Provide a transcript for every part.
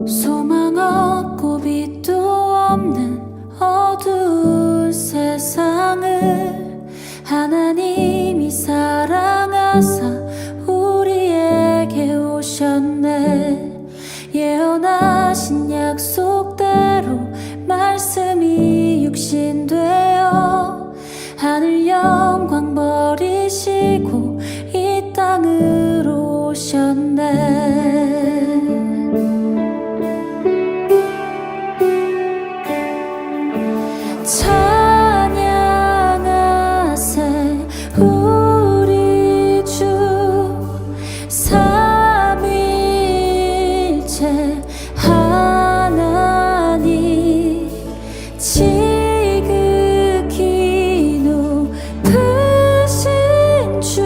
소망 없고 빛도 없는 어두운 세상을 하나님이 사랑하사 우리에게 오셨네. 예언하신 약속대로 말씀이 육신되어 하늘 영광 버리시고 이 땅으로 오셨네. 찬양하세 우리 주 삼위일체 하나님 지극히 높으신 주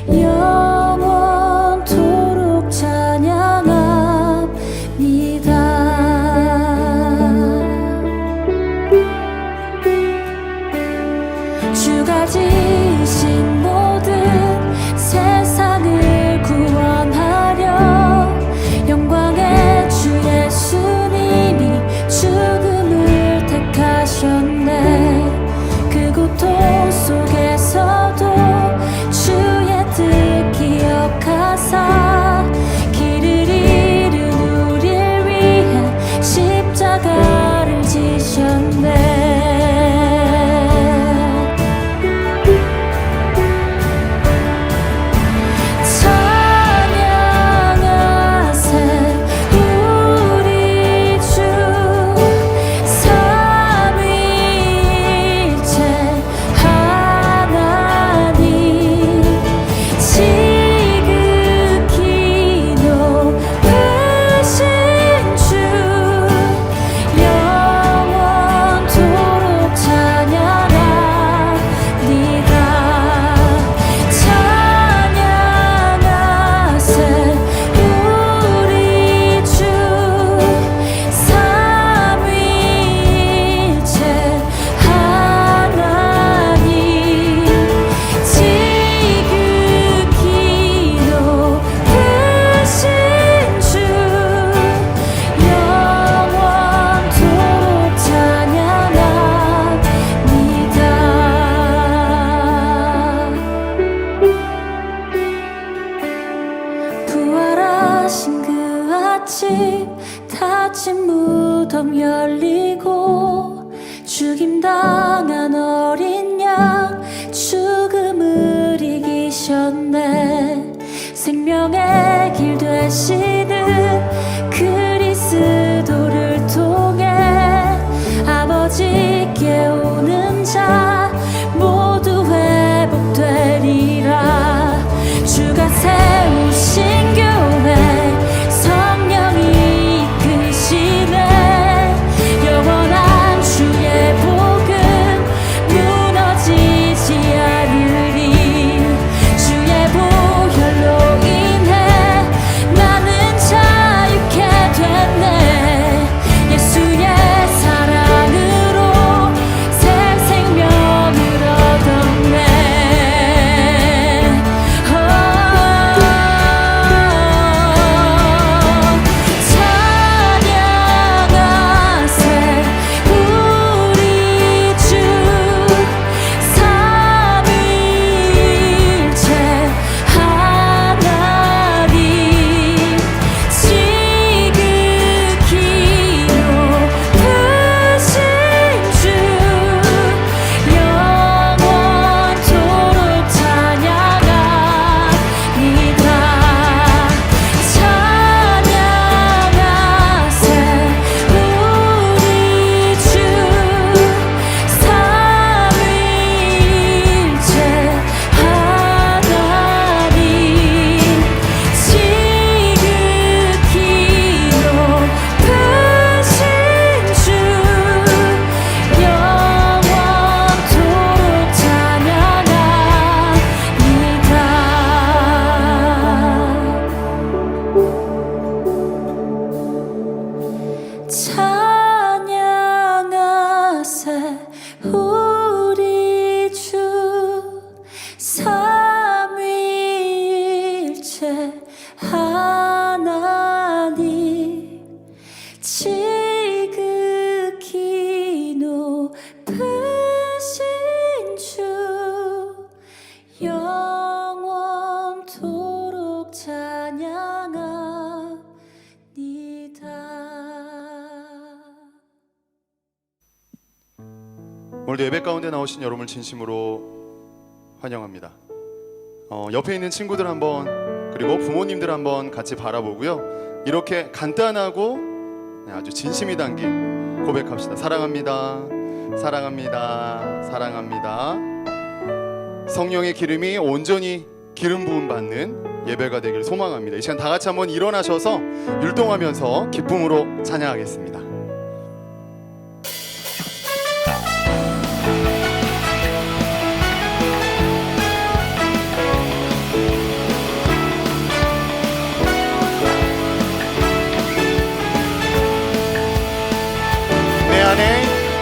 영원토록 찬양합니다. 주가 지으신 모든 세상을 구원하려 영광의 주 예수님이 죽음을 택하셨네. 그 고통 속에서도 주의 뜻 기억하사 길을 잃은 우릴 위해 십자가를 지셨네. 부활하신 그 아침 닫힌 무덤 열리고 죽임당한 어린 양 죽음을 이기셨네. 생명의 길 되시는 그리스도를 통해 아버지께 오는 자 모두 회복되리라. 주가 세우신 교회 성령이 이끄시네. 영원한 주의 복음 무너지지 않으리. 주의 보혈로 인해 나는 자 오늘도 예배 가운데 나오신 여러분을 진심으로 환영합니다. 옆에 있는 친구들 한번, 그리고 부모님들 한번 같이 바라보고요, 이렇게 간단하고 아주 진심이 담긴 고백합시다. 사랑합니다, 사랑합니다, 사랑합니다. 성령의 기름이 온전히 기름 부음 받는 예배가 되기를 소망합니다. 이 시간 다 같이 한번 일어나셔서 율동하면서 기쁨으로 찬양하겠습니다.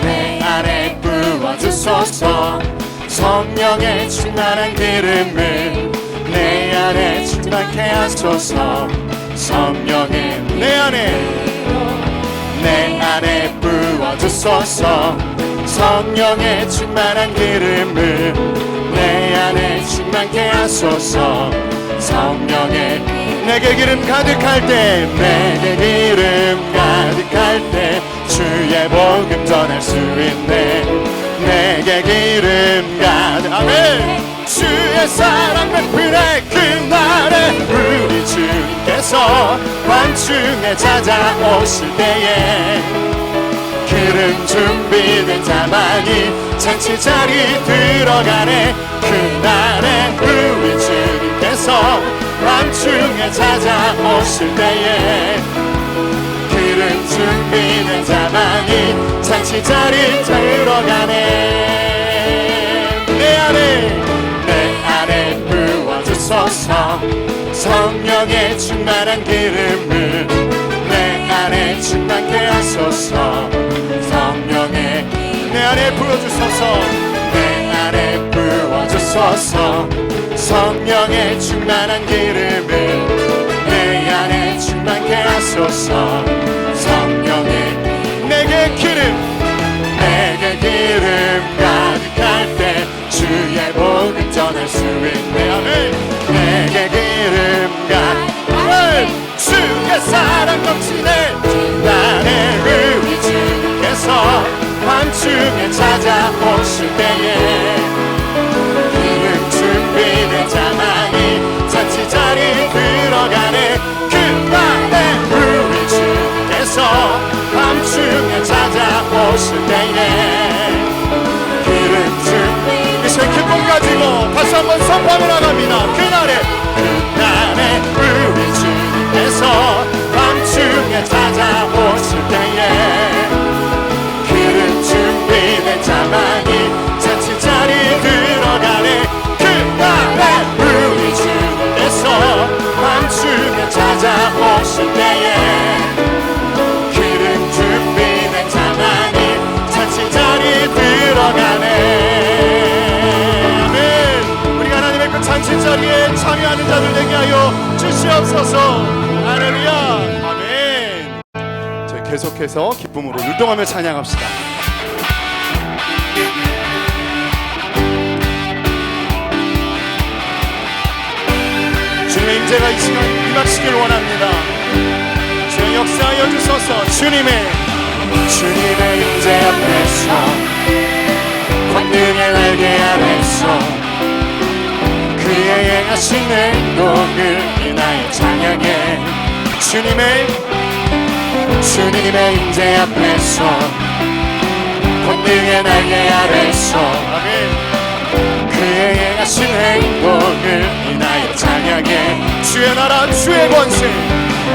내 안에 부어주소서. 성령의 충만한 기름을 내 안에 충만케 하소서. 성령의 내 안에 부어주소서. 성령의 충만한 기름을 내 안에 충만케 하소서. 성령의 내게 기름 가득할 때, 내게 기름 가득할 때 주의 복음 전할 수 있네. 내게 기름 가득, 아멘. 주의 사랑 베푸네. 그날에 우리 주님께서 밤중에 찾아오실 때에 기름 준비된 자만이 잔치 자리 들어가네. 그날에 우리 주님께서 밤중에 찾아오실 때에 기름 준비된 자만이 잔치 자리 들어가네. 내 안에 부어주소서. 성령의 충만한 기름을 내 안에 충만케 하소서. 성령의 내 안에 부어주소서. 내 안에 부어주소서. 성령의 충만한 기름을 내 안에 충만케 하소서. 성령의 내게 기름 가득할 때 주의 복음 전할 수 있네. 아멘. 내게 기름 가득할 주의 사랑 넘치네. 나의 우리 주님께서 밤중에 찾아오실 때에 기름 준비된 자만이 잔치 자리 들어가네. 그날에 우리 주님께서 밤중에 찾아오실 때에 기름 준비, 이 시간 기쁨 가지고 다시 한번 선포하며 나갑니다. 그날에 우리 주님께서 밤중에 찾아오실 때에 기름 준비된 자만이 잔치 자리 들어가네. 그날에 우리 주님께서 밤중에 찾아오실 때에 기름 준비된 자만이 잔치 자리 들어가네. 아멘. 우리가 하나님의 그 잔치 자리에 참여하는 자들 되게 하여 주시옵소서. 할렐루야. 아멘. 저희 계속해서 기쁨으로 율동하며 찬양합시다. 주님의 임재가 이 시간 임하시길 원합니다. 주의 역사하여 주소서. 주님의 임재 앞에서 권능의 날개 아래서 그의 행하신 행동을 인하여 찬양해. 주님의 임재 앞에서 권능의 날개 아래서 아멘. 그의 행하신 행동을 인하여 찬양해. 주의 나라 주의 권세,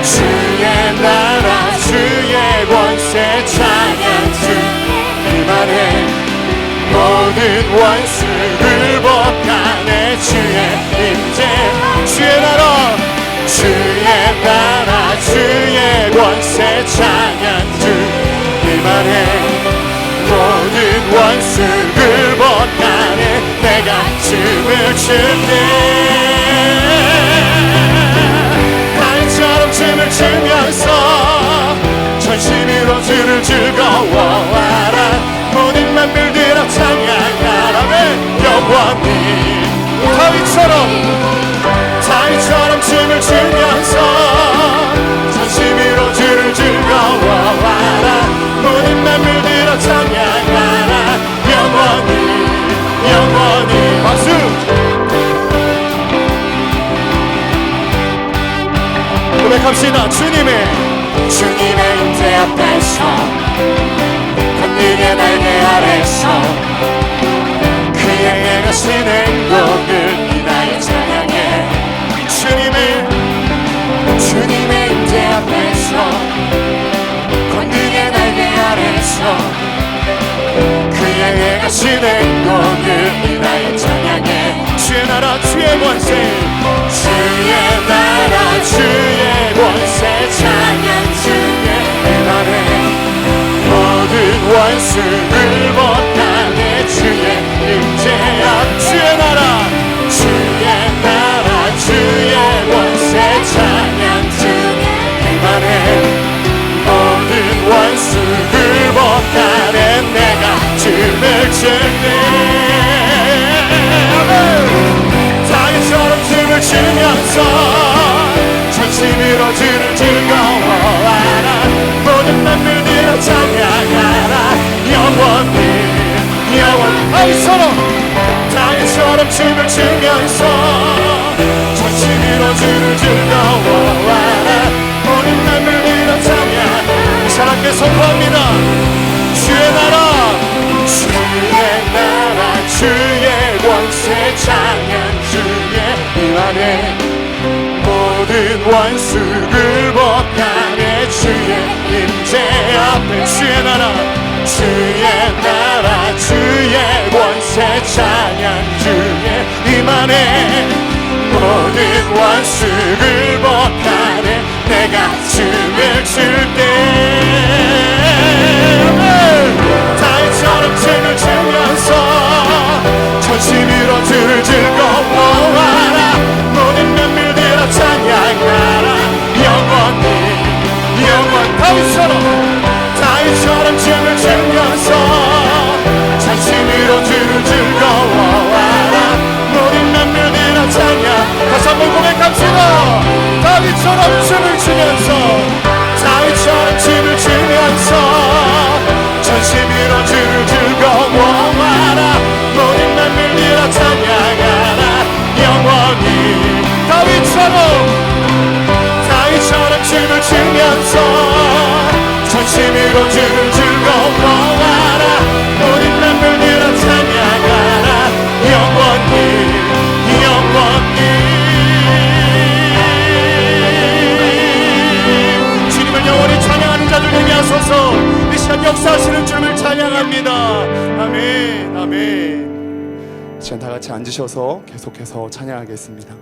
주의 나라 주의 권세 찬양 주님만의 모든 원수를 벗가네. 주의 임재, 주의 나라 주의 권세 찬양 주님만의 모든 원수를 벗가네. 내가 춤을 출때 달처럼 춤을 추면서 전심으로 주를 즐거워하라. 모든 만물들아 찬양하라며 영원히 다윗처럼 춤을 추면서 전심으로 주를 즐거워하라. 모든 만물들아 찬양하라. 영원히 앞에서 권능의 날개 아래서 그의 행하신 행동을 인하여 찬양해. 주님의 임재 앞에서 권능의 날개 아래서 그의 행하신 행동을 인하여 찬양해. 주의 나라 주의 권세, 주의 나라 주의 권세 찬양 주의 임하네. 모든 원수를 못하네. 주의 임재 앞 주의 나라 주의 권세 찬양 주의 임하네. 모든 원수를 못하네. 내가 춤을 출때 다윗처럼 춤을 추면서 전심으로 주를 즐거워하라. 모든 만물들아 찬양하라. 영원히 다윗처럼 춤을 추면서 전심으로 주를 즐거워하라. 모든 만물들아 찬양. 이 사람께 선포합니다. 주의 나라 주의 권세 찬양 주의 임하네. 모든 원수를 벗가네. 주의 임재 앞에 주의 나라 주의 권세 찬양 주의 임하네. 모든 원수를 벗가네. 내가 춤을 출때 다윗처럼 춤을 추면서 전심으로 주를 즐거워하라. 모든 만물들아 찬양하라. 영원 다윗처럼 춤을 추면서 전심으로 주를 즐거워하라. 모든 만물들아 찬양. 다시 한번 고백합시다. 다윗처럼 춤을 추면서 전심으로 주를 즐거워하라. 모든 만물들아 찬양하라. 영원히 다윗처럼 춤을 추면서 전심으로 주를 즐거워하라. 모든 만물들아 찬양하라. 영원히 주님을 영원히 찬양하는 자들 되게 하소서. 이 시간 역사하시는 주님을 찬양합니다. 아멘 아멘. 시간 다 같이 앉으셔서 계속해서 찬양하겠습니다.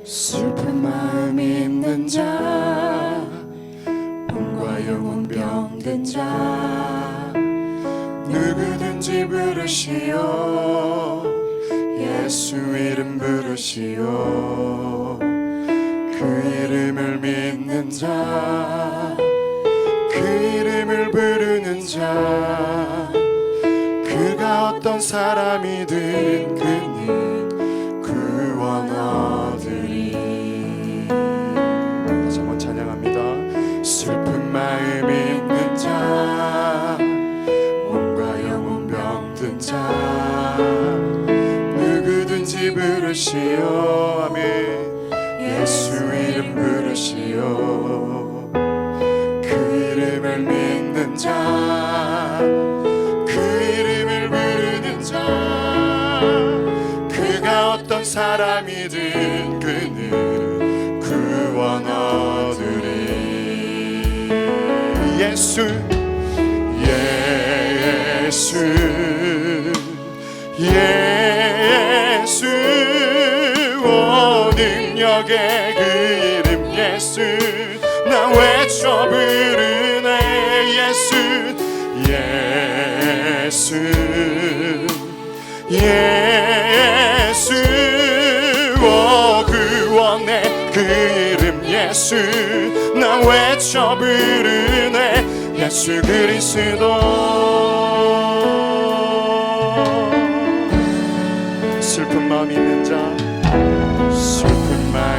슬픈 마음 있는 자, 몸과 영혼 병든 자, 누구든지 부르시오. 예수 이름 부르시오. 그 이름을 믿는 자, 그 이름을 부르는 자, 그가 어떤 사람이든 그는 구원 얻으리. 다시 한번 찬양합니다. 슬픈 마음 있는 자, 몸과 영혼 병든 자, 누구든지 부르시오. 아멘. 예수 이름 부르시오. 그 이름을 믿는 자, 그 이름을 부르는 자, 그가 어떤 사람이든 그는 구원 얻으리. 예수 오 능력의 그 이름 예수, 나 외쳐 부르네. 예수 오 구원의 그 이름 예수, 나 외쳐 부르네. 예수 그리스도. 슬픈 마음 있는 자, 슬픈 마음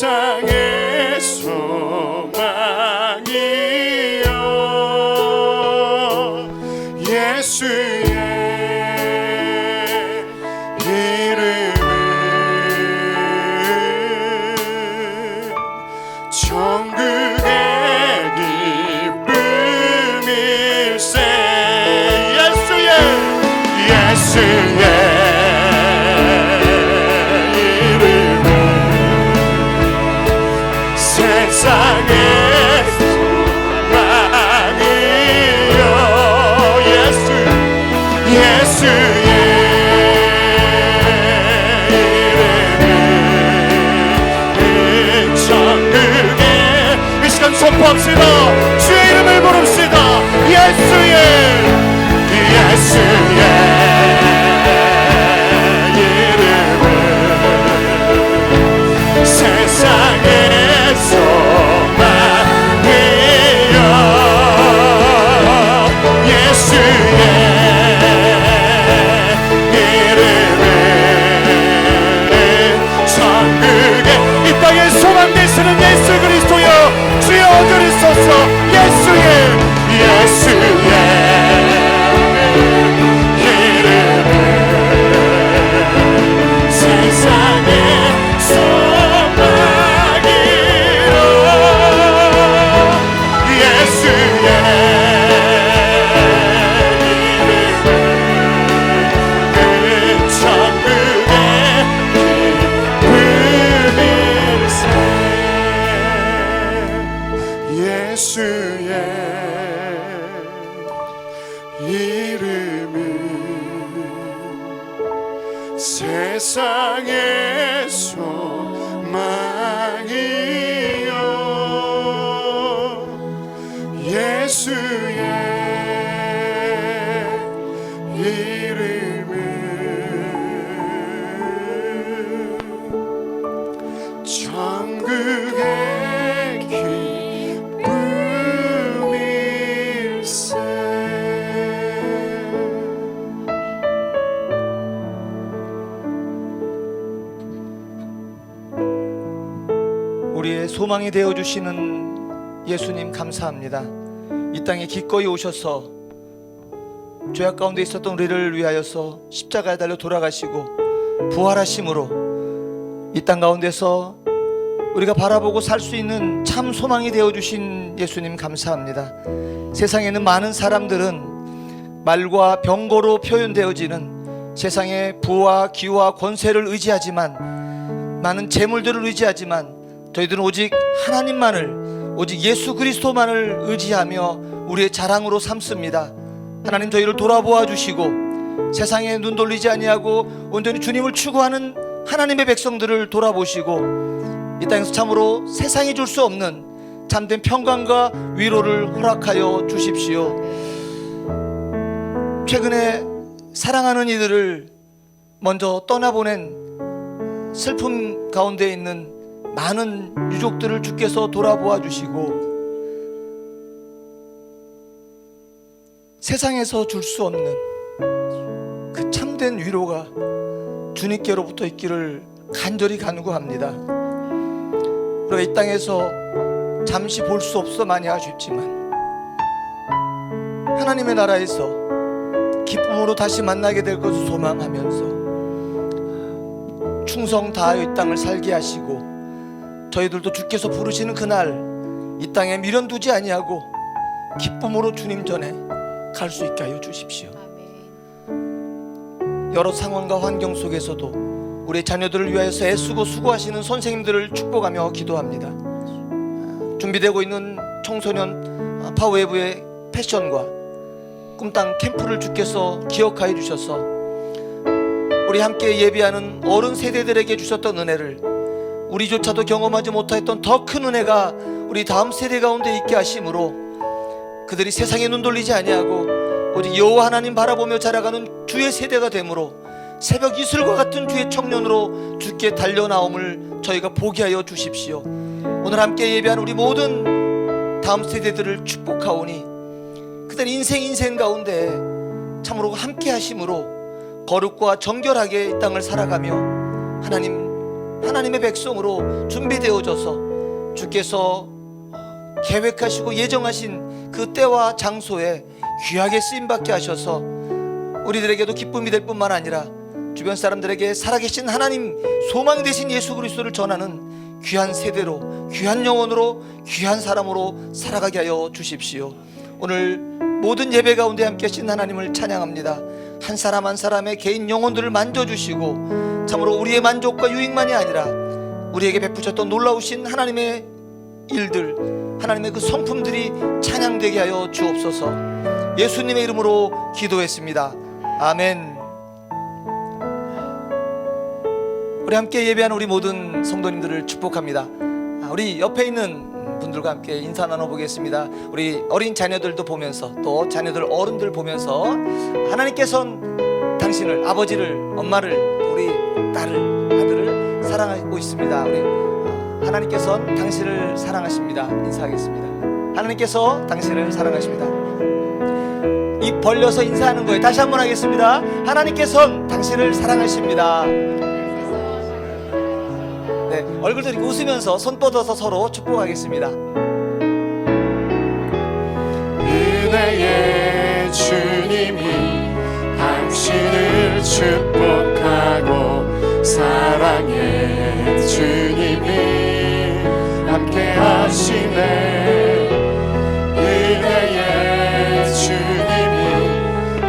세상의 소망이여 예수의 이름은 천국의 기쁨일세 예수의 이름은 세상의 소망이여 예수의 이름은 천국의 이 시간 선포합시다. 주의 이름을 부릅시다. 예수의 이름은 세상의 소망이여 예수의 이름은 천국의 이 땅의 소망 되시는 예수 그리스도여 주여 그리소서 예수의 세상의 소망이여 예수의 이름은 천국의 기쁨일세 예수의 이름은 세상의 소망이여 예수의 이름은 천국의 기쁨일세 우리의 소망이 되어주시는 예수님 감사합니다. 이 땅에 기꺼이 오셔서 죄악 가운데 있었던 우리를 위하여서 십자가에 달려 돌아가시고 부활하심으로 이 땅 가운데서 우리가 바라보고 살 수 있는 참 소망이 되어주신 예수님 감사합니다. 세상에는 많은 사람들은 말과 병거로 표현되어지는 세상의 부와 기와 권세를 의지하지만 많은 재물들을 의지하지만 저희들은 오직 하나님만을 오직 예수 그리스도만을 의지하며 우리의 자랑으로 삼습니다. 하나님 저희를 돌아보아 주시고 세상에 눈 돌리지 아니하고 온전히 주님을 추구하는 하나님의 백성들을 돌아보시고 이 땅에서 참으로 세상이 줄 수 없는 참된 평강과 위로를 허락하여 주십시오. 최근에 사랑하는 이들을 먼저 떠나보낸 슬픔 가운데 있는 많은 유족들을 주께서 돌아보아 주시고 세상에서 줄 수 없는 그 참된 위로가 주님께로부터 있기를 간절히 간구합니다. 우리가 이 땅에서 잠시 볼 수 없어 많이 아쉽지만 하나님의 나라에서 기쁨으로 다시 만나게 될 것을 소망하면서 충성 다하여 이 땅을 살게 하시고 저희들도 주께서 부르시는 그날 이 땅에 미련 두지 아니하고 기쁨으로 주님 전에 갈 수 있게 하여 주십시오. 여러 상황과 환경 속에서도 우리 자녀들을 위하여서 애쓰고 수고하시는 선생님들을 축복하며 기도합니다. 준비되고 있는 청소년 파워웨이브의 패션과 꿈땅 캠프를 주께서 기억하여 주셔서 우리 함께 예비하는 어른 세대들에게 주셨던 은혜를 우리조차도 경험하지 못했던 더 큰 은혜가 우리 다음 세대 가운데 있게 하심으로 그들이 세상에 눈 돌리지 아니하고 오직 여호와 하나님 바라보며 자라가는 주의 세대가 되므로 새벽 이슬과 같은 주의 청년으로 주께 달려나옴을 저희가 보게 하여 주십시오. 오늘 함께 예배하는 우리 모든 다음 세대들을 축복하오니 그들 인생 가운데 참으로 함께 하심으로 거룩과 정결하게 이 땅을 살아가며 하나님 하나님의 백성으로 준비되어져서 주께서 계획하시고 예정하신 그 때와 장소에 귀하게 쓰임받게 하셔서 우리들에게도 기쁨이 될 뿐만 아니라 주변 사람들에게 살아계신 하나님, 소망 되신 예수 그리스도를 전하는 귀한 세대로, 귀한 영혼으로, 귀한 사람으로 살아가게 하여 주십시오. 오늘 모든 예배 가운데 함께 하신 하나님을 찬양합니다. 한 사람 한 사람의 개인 영혼들을 만져주시고 참으로 우리의 만족과 유익만이 아니라 우리에게 베푸셨던 놀라우신 하나님의 일들, 하나님의 그 성품들이 찬양되게 하여 주옵소서. 예수님의 이름으로 기도했습니다. 아멘. 우리 함께 예배하는 우리 모든 성도님들을 축복합니다. 우리 옆에 있는 분들과 함께 인사 나눠보겠습니다. 우리 어린 자녀들도 보면서 또 자녀들 어른들 보면서 하나님께서는 당신을, 아버지를, 엄마를, 우리 딸을, 아들을 사랑하고 있습니다. 우리 하나님께서는 당신을 사랑하십니다. 인사하겠습니다. 하나님께서 당신을 사랑하십니다. 입 벌려서 인사하는 거예요. 다시 한번 하겠습니다. 하나님께서는 당신을 사랑하십니다. 네, 얼굴도 이렇게 웃으면서 손 뻗어서 서로 축복하겠습니다. 은혜의 주님이 당신을 축복하고 사랑의 주님이 함께 하시네. 은혜의 주님이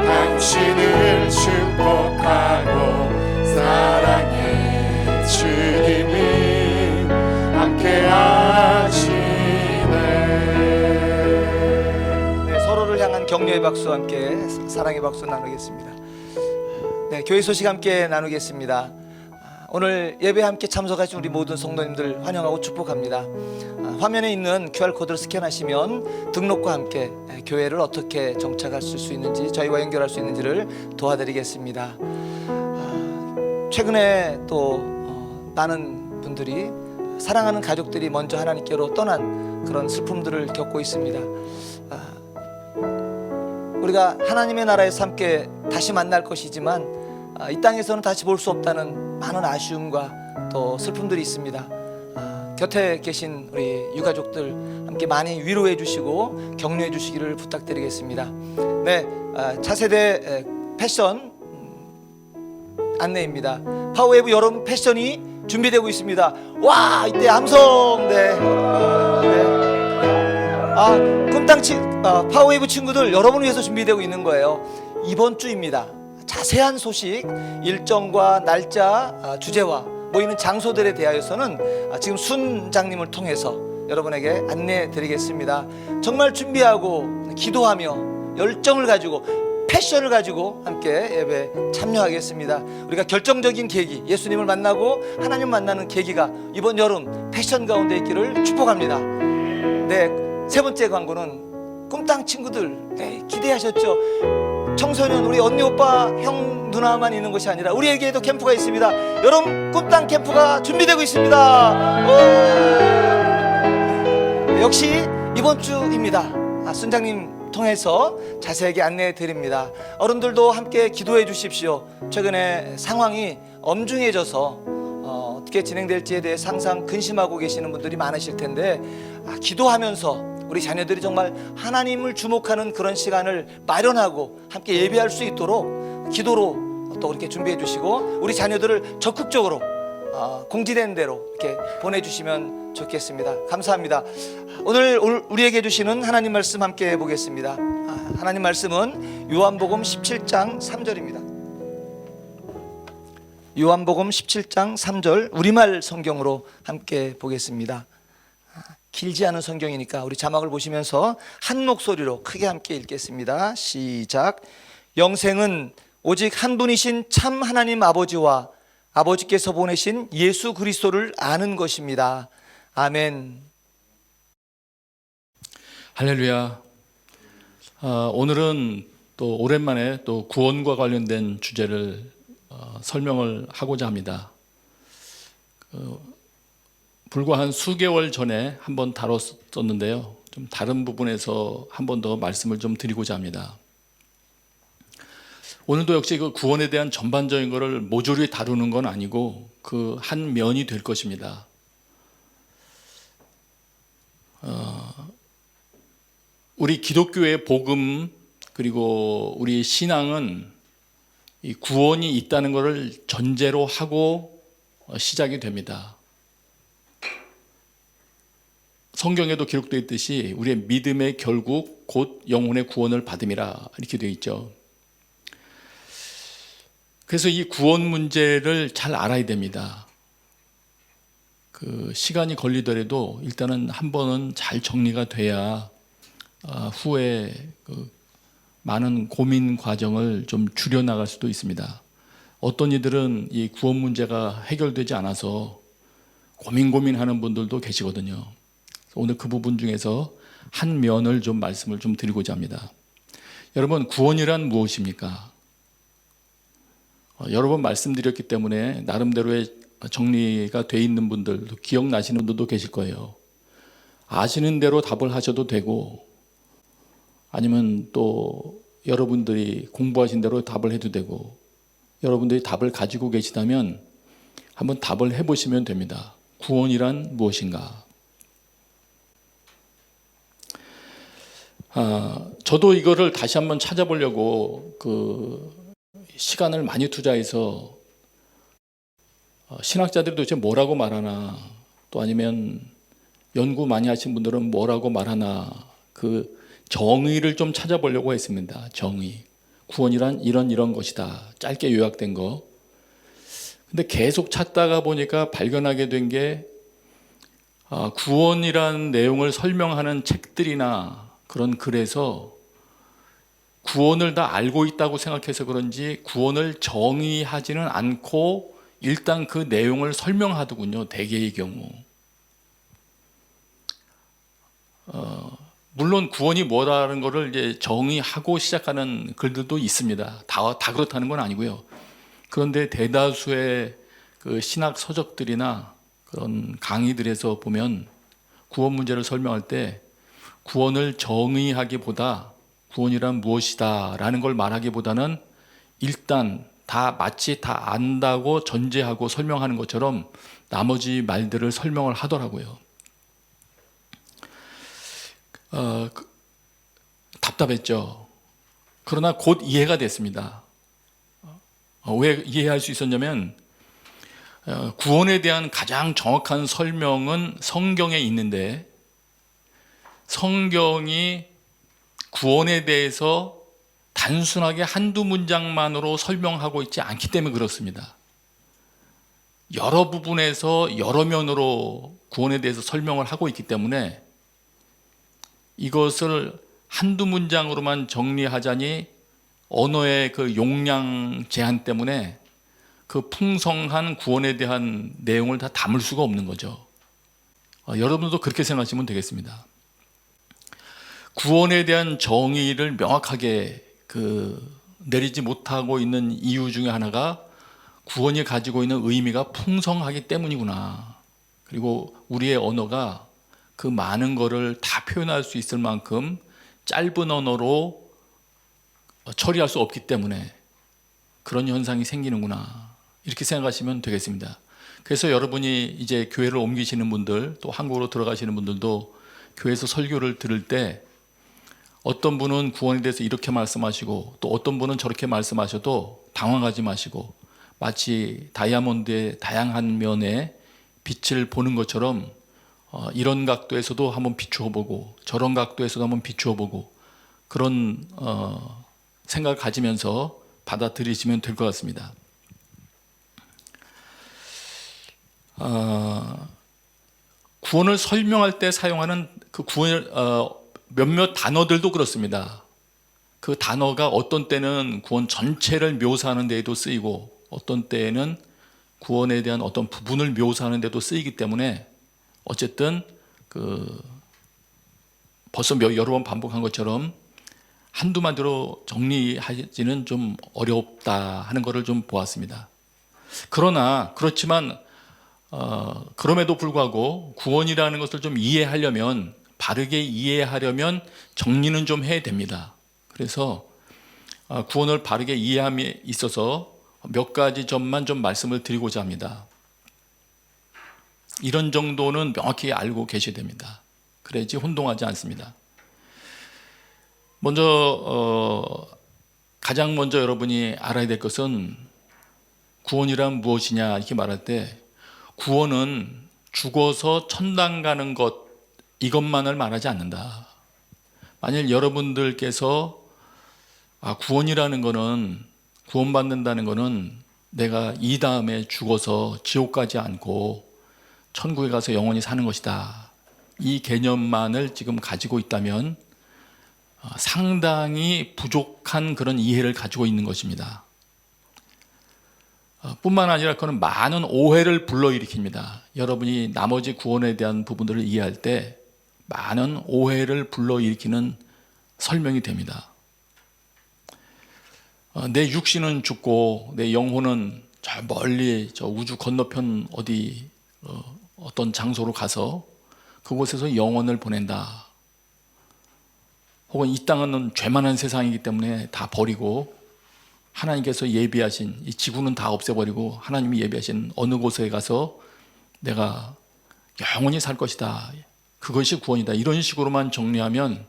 당신을 축복하고 사랑의 주님이 함께 하시네. 네, 서로를 향한 격려의 박수와 함께 사랑의 박수 나누겠습니다. 네, 교회 소식 함께 나누겠습니다. 오늘 예배 함께 참석하신 우리 모든 성도님들 환영하고 축복합니다. 화면에 있는 QR코드를 스캔하시면 등록과 함께 교회를 어떻게 정착할 수 있는지, 저희와 연결할 수 있는지를 도와드리겠습니다. 최근에 또 많은 분들이, 사랑하는 가족들이 먼저 하나님께로 떠난 그런 슬픔들을 겪고 있습니다. 우리가 하나님의 나라에서 함께 다시 만날 것이지만 이 땅에서는 다시 볼 수 없다는 많은 아쉬움과 또 슬픔들이 있습니다. 곁에 계신 우리 유가족들 함께 많이 위로해 주시고 격려해 주시기를 부탁드리겠습니다. 네, 차세대 패션 안내입니다. 파워웨이브 여름 패션이 준비되고 있습니다. 와, 이때 함성. 네. 파워웨이브 친구들, 여러분을 위해서 준비되고 있는 거예요. 이번 주입니다. 자세한 소식, 일정과 날짜, 주제와 모이는 장소들에 대하여서는 지금 순장님을 통해서 여러분에게 안내해 드리겠습니다. 정말 준비하고 기도하며 열정을 가지고 패션을 가지고 함께 예배 참여하겠습니다. 우리가 결정적인 계기, 예수님을 만나고 하나님 만나는 계기가 이번 여름 패션 가운데 있기를 축복합니다. 네, 세 번째 광고는 꿈땅 친구들, 네, 기대하셨죠? 청소년, 우리 언니, 오빠, 형, 누나만 있는 것이 아니라 우리에게도 캠프가 있습니다. 여름 꿈땅 캠프가 준비되고 있습니다. 역시 이번 주입니다. 순장님 통해서 자세하게 안내해 드립니다. 어른들도 함께 기도해 주십시오. 최근에 상황이 엄중해져서 어떻게 진행될지에 대해 항상 근심하고 계시는 분들이 많으실 텐데, 기도하면서 우리 자녀들이 정말 하나님을 주목하는 그런 시간을 마련하고 함께 예배할 수 있도록 기도로 또 그렇게 준비해 주시고, 우리 자녀들을 적극적으로 공지된 대로 이렇게 보내주시면 좋겠습니다. 감사합니다. 오늘 우리에게 주시는 하나님 말씀 함께 보겠습니다. 하나님 말씀은 요한복음 17장 3절입니다. 요한복음 17장 3절 우리말 성경으로 함께 보겠습니다. 길지 않은 성경이니까 우리 자막을 보시면서 한 목소리로 크게 함께 읽겠습니다. 시작. 영생은 오직 한 분이신 참 하나님 아버지와 아버지께서 보내신 예수 그리스도를 아는 것입니다. 아멘. 할렐루야. 오늘은 또 오랜만에 또 구원과 관련된 주제를 설명을 하고자 합니다. 불과 한 수개월 전에 한번 다뤘었는데요. 좀 다른 부분에서 한 번 더 말씀을 좀 드리고자 합니다. 오늘도 역시 그 구원에 대한 전반적인 것을 모조리 다루는 건 아니고 그 한 면이 될 것입니다. 우리 기독교의 복음 그리고 우리 신앙은 이 구원이 있다는 것을 전제로 하고 시작이 됩니다. 성경에도 기록되어 있듯이 우리의 믿음의 결국 곧 영혼의 구원을 받음이라 이렇게 되어 있죠. 그래서 이 구원 문제를 잘 알아야 됩니다. 그 시간이 걸리더라도 일단은 한 번은 잘 정리가 돼야 후에 그 많은 고민 과정을 좀 줄여나갈 수도 있습니다. 어떤 이들은 이 구원 문제가 해결되지 않아서 고민하는 분들도 계시거든요. 오늘 그 부분 중에서 한 면을 좀 말씀을 좀 드리고자 합니다. 여러분, 구원이란 무엇입니까? 여러 번 말씀드렸기 때문에 나름대로의 정리가 돼 있는 분들도 기억나시는 분들도 계실 거예요. 아시는 대로 답을 하셔도 되고 아니면 또 여러분들이 공부하신 대로 답을 해도 되고 여러분들이 답을 가지고 계시다면 한번 답을 해보시면 됩니다. 구원이란 무엇인가? 저도 이거를 다시 한번 찾아보려고 그 시간을 많이 투자해서 신학자들이 도대체 뭐라고 말하나 또 아니면 연구 많이 하신 분들은 뭐라고 말하나 그 정의를 좀 찾아보려고 했습니다. 정의. 구원이란 이런 것이다. 짧게 요약된 거. 근데 계속 찾다가 보니까 발견하게 된 게 구원이란 내용을 설명하는 책들이나 그런 글에서 구원을 다 알고 있다고 생각해서 그런지 구원을 정의하지는 않고 일단 그 내용을 설명하더군요. 대개의 경우. 물론 구원이 뭐라는 것을 이제 정의하고 시작하는 글들도 있습니다. 다 그렇다는 건 아니고요. 그런데 대다수의 그 신학 서적들이나 그런 강의들에서 보면 구원 문제를 설명할 때 구원을 정의하기보다 구원이란 무엇이다 라는 걸 말하기보다는 일단 마치 다 안다고 전제하고 설명하는 것처럼 나머지 말들을 설명을 하더라고요. 답답했죠. 그러나 곧 이해가 됐습니다. 왜 이해할 수 있었냐면 구원에 대한 가장 정확한 설명은 성경에 있는데 성경이 구원에 대해서 단순하게 한두 문장만으로 설명하고 있지 않기 때문에 그렇습니다. 여러 부분에서 여러 면으로 구원에 대해서 설명을 하고 있기 때문에 이것을 한두 문장으로만 정리하자니 언어의 그 용량 제한 때문에 그 풍성한 구원에 대한 내용을 다 담을 수가 없는 거죠. 여러분도 그렇게 생각하시면 되겠습니다. 구원에 대한 정의를 명확하게 내리지 못하고 있는 이유 중에 하나가 구원이 가지고 있는 의미가 풍성하기 때문이구나. 그리고 우리의 언어가 그 많은 거를 다 표현할 수 있을 만큼 짧은 언어로 처리할 수 없기 때문에 그런 현상이 생기는구나. 이렇게 생각하시면 되겠습니다. 그래서 여러분이 이제 교회를 옮기시는 분들 또 한국으로 들어가시는 분들도 교회에서 설교를 들을 때 어떤 분은 구원에 대해서 이렇게 말씀하시고 또 어떤 분은 저렇게 말씀하셔도 당황하지 마시고 마치 다이아몬드의 다양한 면에 빛을 보는 것처럼 이런 각도에서도 한번 비추어 보고 저런 각도에서도 한번 비추어 보고 그런 생각을 가지면서 받아들이시면 될 것 같습니다. 구원을 설명할 때 사용하는 그 구원을 몇몇 단어들도 그렇습니다. 그 단어가 어떤 때는 구원 전체를 묘사하는 데에도 쓰이고 어떤 때에는 구원에 대한 어떤 부분을 묘사하는 데도 쓰이기 때문에 어쨌든 벌써 여러 번 반복한 것처럼 한두 마디로 정리하기는 좀 어렵다 하는 것을 좀 보았습니다. 그렇지만 그럼에도 불구하고 구원이라는 것을 좀 이해하려면 바르게 이해하려면 정리는 좀 해야 됩니다. 그래서 구원을 바르게 이해함에 있어서 몇 가지 점만 좀 말씀을 드리고자 합니다. 이런 정도는 명확히 알고 계셔야 됩니다. 그래야지 혼동하지 않습니다. 가장 먼저 여러분이 알아야 될 것은 구원이란 무엇이냐 이렇게 말할 때 구원은 죽어서 천당 가는 것 이것만을 말하지 않는다. 만일 여러분들께서 구원이라는 거는 구원받는다는 거는 내가 이 다음에 죽어서 지옥 가지 않고 천국에 가서 영원히 사는 것이다. 이 개념만을 지금 가지고 있다면 상당히 부족한 그런 이해를 가지고 있는 것입니다. 뿐만 아니라 그는 많은 오해를 불러일으킵니다. 여러분이 나머지 구원에 대한 부분들을 이해할 때 많은 오해를 불러일으키는 설명이 됩니다. 내 육신은 죽고 내 영혼은 저 멀리 저 우주 건너편 어떤 장소로 가서 그곳에서 영혼을 보낸다. 혹은 이 땅은 죄 많은 세상이기 때문에 다 버리고 하나님께서 예비하신 이 지구는 다 없애버리고 하나님이 예비하신 어느 곳에 가서 내가 영원히 살 것이다. 그것이 구원이다. 이런 식으로만 정리하면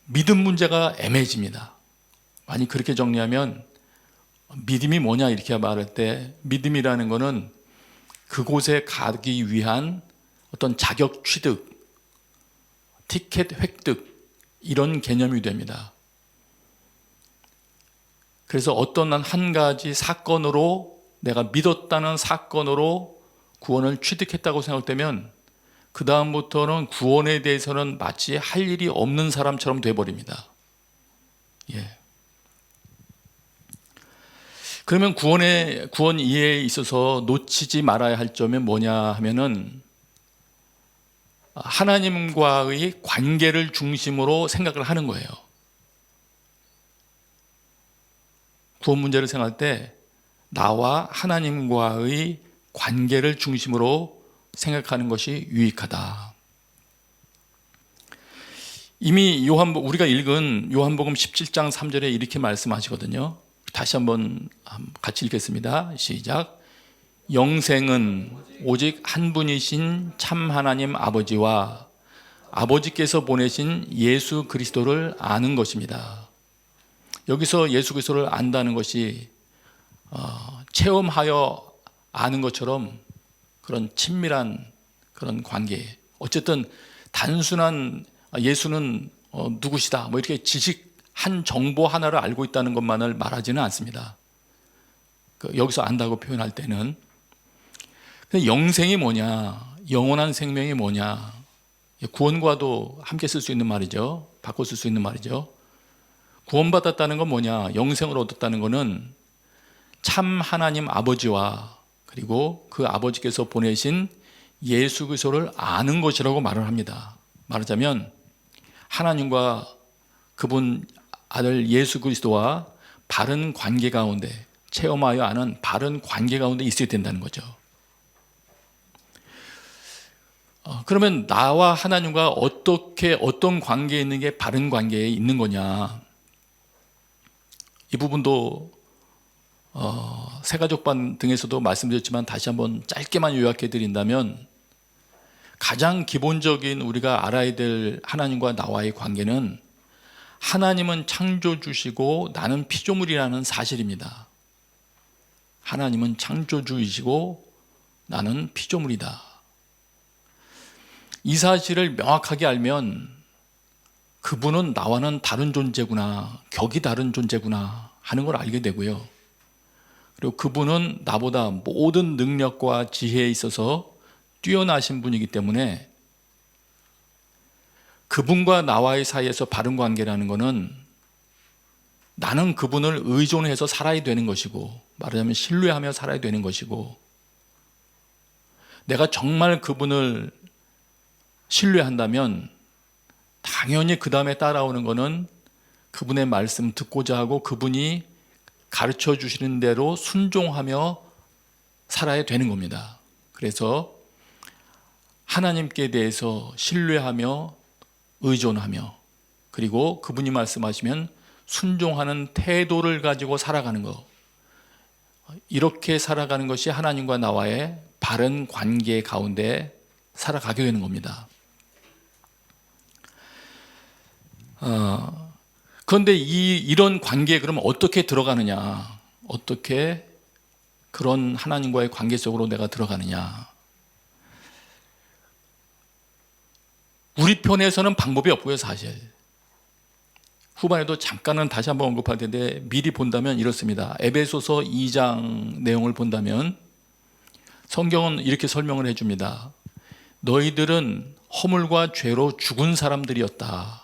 믿음 문제가 애매해집니다. 만약 그렇게 정리하면 믿음이 뭐냐 이렇게 말할 때 믿음이라는 것은 그곳에 가기 위한 어떤 자격 취득, 티켓 획득 이런 개념이 됩니다. 그래서 어떤 한 가지 사건으로 내가 믿었다는 사건으로 구원을 취득했다고 생각되면 그 다음부터는 구원에 대해서는 마치 할 일이 없는 사람처럼 돼버립니다. 예. 그러면 구원 이해에 있어서 놓치지 말아야 할 점이 뭐냐 하면은 하나님과의 관계를 중심으로 생각을 하는 거예요. 구원 문제를 생각할 때 나와 하나님과의 관계를 중심으로 생각하는 것이 유익하다. 이미 우리가 읽은 요한복음 17장 3절에 이렇게 말씀하시거든요. 다시 한번 같이 읽겠습니다. 시작. 영생은 오직 한 분이신 참 하나님 아버지와 아버지께서 보내신 예수 그리스도를 아는 것입니다. 여기서 예수 그리스도를 안다는 것이 체험하여 아는 것처럼 그런 친밀한 그런 관계. 어쨌든 단순한 예수는 누구시다 뭐 이렇게 한 정보 하나를 알고 있다는 것만을 말하지는 않습니다. 여기서 안다고 표현할 때는 영생이 뭐냐, 영원한 생명이 뭐냐, 구원과도 함께 쓸 수 있는 말이죠. 바꿔 쓸 수 있는 말이죠. 구원받았다는 건 뭐냐, 영생을 얻었다는 것은 참 하나님 아버지와 그리고 그 아버지께서 보내신 예수 그리스도를 아는 것이라고 말을 합니다. 말하자면 하나님과 그분 아들 예수 그리스도와 바른 관계 가운데 체험하여 아는 바른 관계 가운데 있어야 된다는 거죠. 그러면 나와 하나님과 어떤 관계에 있는 게 바른 관계에 있는 거냐? 이 부분도 새가족반 등에서도 말씀드렸지만 다시 한번 짧게만 요약해 드린다면 가장 기본적인 우리가 알아야 될 하나님과 나와의 관계는 하나님은 창조주시고 나는 피조물이라는 사실입니다. 하나님은 창조주이시고 나는 피조물이다. 이 사실을 명확하게 알면 그분은 나와는 다른 존재구나, 격이 다른 존재구나 하는 걸 알게 되고요. 그리고 그분은 나보다 모든 능력과 지혜에 있어서 뛰어나신 분이기 때문에 그분과 나와의 사이에서 바른 관계라는 것은 나는 그분을 의존해서 살아야 되는 것이고, 말하자면 신뢰하며 살아야 되는 것이고, 내가 정말 그분을 신뢰한다면 당연히 그 다음에 따라오는 것은 그분의 말씀 듣고자 하고 그분이 가르쳐 주시는 대로 순종하며 살아야 되는 겁니다. 그래서 하나님께 대해서 신뢰하며 의존하며 그리고 그분이 말씀하시면 순종하는 태도를 가지고 살아가는 것, 이렇게 살아가는 것이 하나님과 나와의 바른 관계 가운데 살아가게 되는 겁니다. 그런데 이런 관계에 그럼 어떻게 들어가느냐? 어떻게 그런 하나님과의 관계 속으로 내가 들어가느냐? 우리 편에서는 방법이 없고요, 사실. 후반에도 잠깐은 다시 한번 언급할 텐데 미리 본다면 이렇습니다. 에베소서 2장 내용을 본다면 성경은 이렇게 설명을 해줍니다. 너희들은 허물과 죄로 죽은 사람들이었다.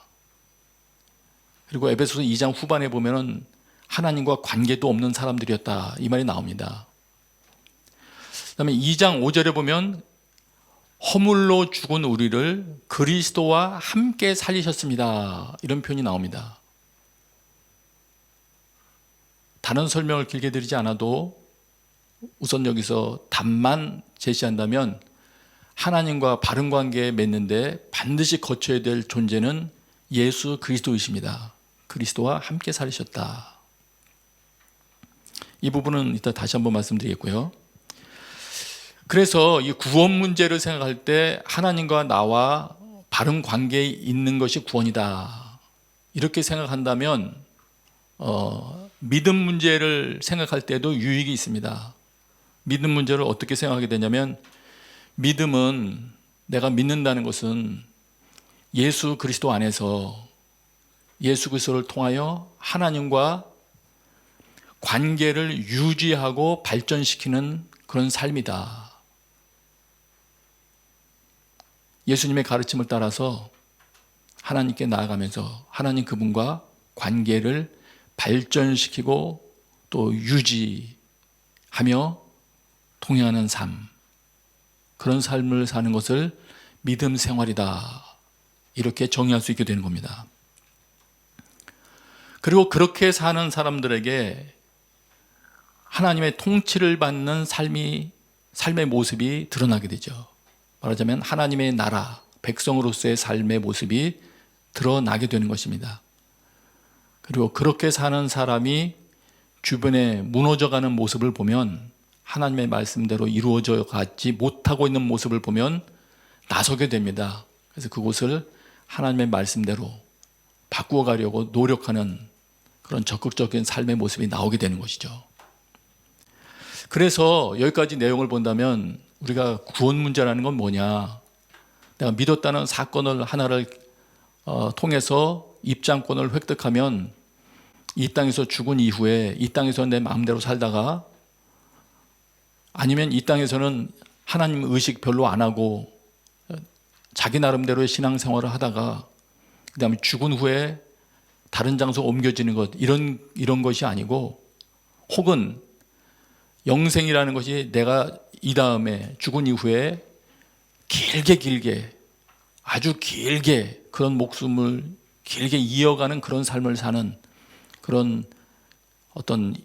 그리고 에베소서 2장 후반에 보면은 하나님과 관계도 없는 사람들이었다. 이 말이 나옵니다. 그다음에 2장 5절에 보면 허물로 죽은 우리를 그리스도와 함께 살리셨습니다. 이런 표현이 나옵니다. 다른 설명을 길게 드리지 않아도 우선 여기서 답만 제시한다면 하나님과 바른 관계에 맺는데 반드시 거쳐야 될 존재는 예수 그리스도이십니다. 그리스도와 함께 살리셨다. 이 부분은 이따 다시 한번 말씀드리겠고요. 그래서 이 구원 문제를 생각할 때 하나님과 나와 바른 관계에 있는 것이 구원이다. 이렇게 생각한다면 믿음 문제를 생각할 때도 유익이 있습니다. 믿음 문제를 어떻게 생각하게 되냐면 믿음은 내가 믿는다는 것은 예수 그리스도 안에서 예수 그리스도를 통하여 하나님과 관계를 유지하고 발전시키는 그런 삶이다. 예수님의 가르침을 따라서 하나님께 나아가면서 하나님 그분과 관계를 발전시키고 또 유지하며 동행하는 삶, 그런 삶을 사는 것을 믿음 생활이다. 이렇게 정의할 수 있게 되는 겁니다. 그리고 그렇게 사는 사람들에게 하나님의 통치를 받는 삶의 모습이 드러나게 되죠. 말하자면 하나님의 나라, 백성으로서의 삶의 모습이 드러나게 되는 것입니다. 그리고 그렇게 사는 사람이 주변에 무너져가는 모습을 보면 하나님의 말씀대로 이루어져 가지 못하고 있는 모습을 보면 나서게 됩니다. 그래서 그곳을 하나님의 말씀대로 바꾸어 가려고 노력하는 그런 적극적인 삶의 모습이 나오게 되는 것이죠. 그래서 여기까지 내용을 본다면 우리가 구원 문제라는 건 뭐냐? 내가 믿었다는 사건을 하나를 통해서 입장권을 획득하면 이 땅에서 죽은 이후에 이 땅에서 내 마음대로 살다가 아니면 이 땅에서는 하나님 의식 별로 안 하고 자기 나름대로의 신앙생활을 하다가 그다음에 죽은 후에 다른 장소로 옮겨지는 것 이런 것이 아니고 혹은 영생이라는 것이 내가 이 다음에 죽은 이후에 길게 아주 길게 그런 목숨을 길게 이어가는 그런 삶을 사는 그런 어떤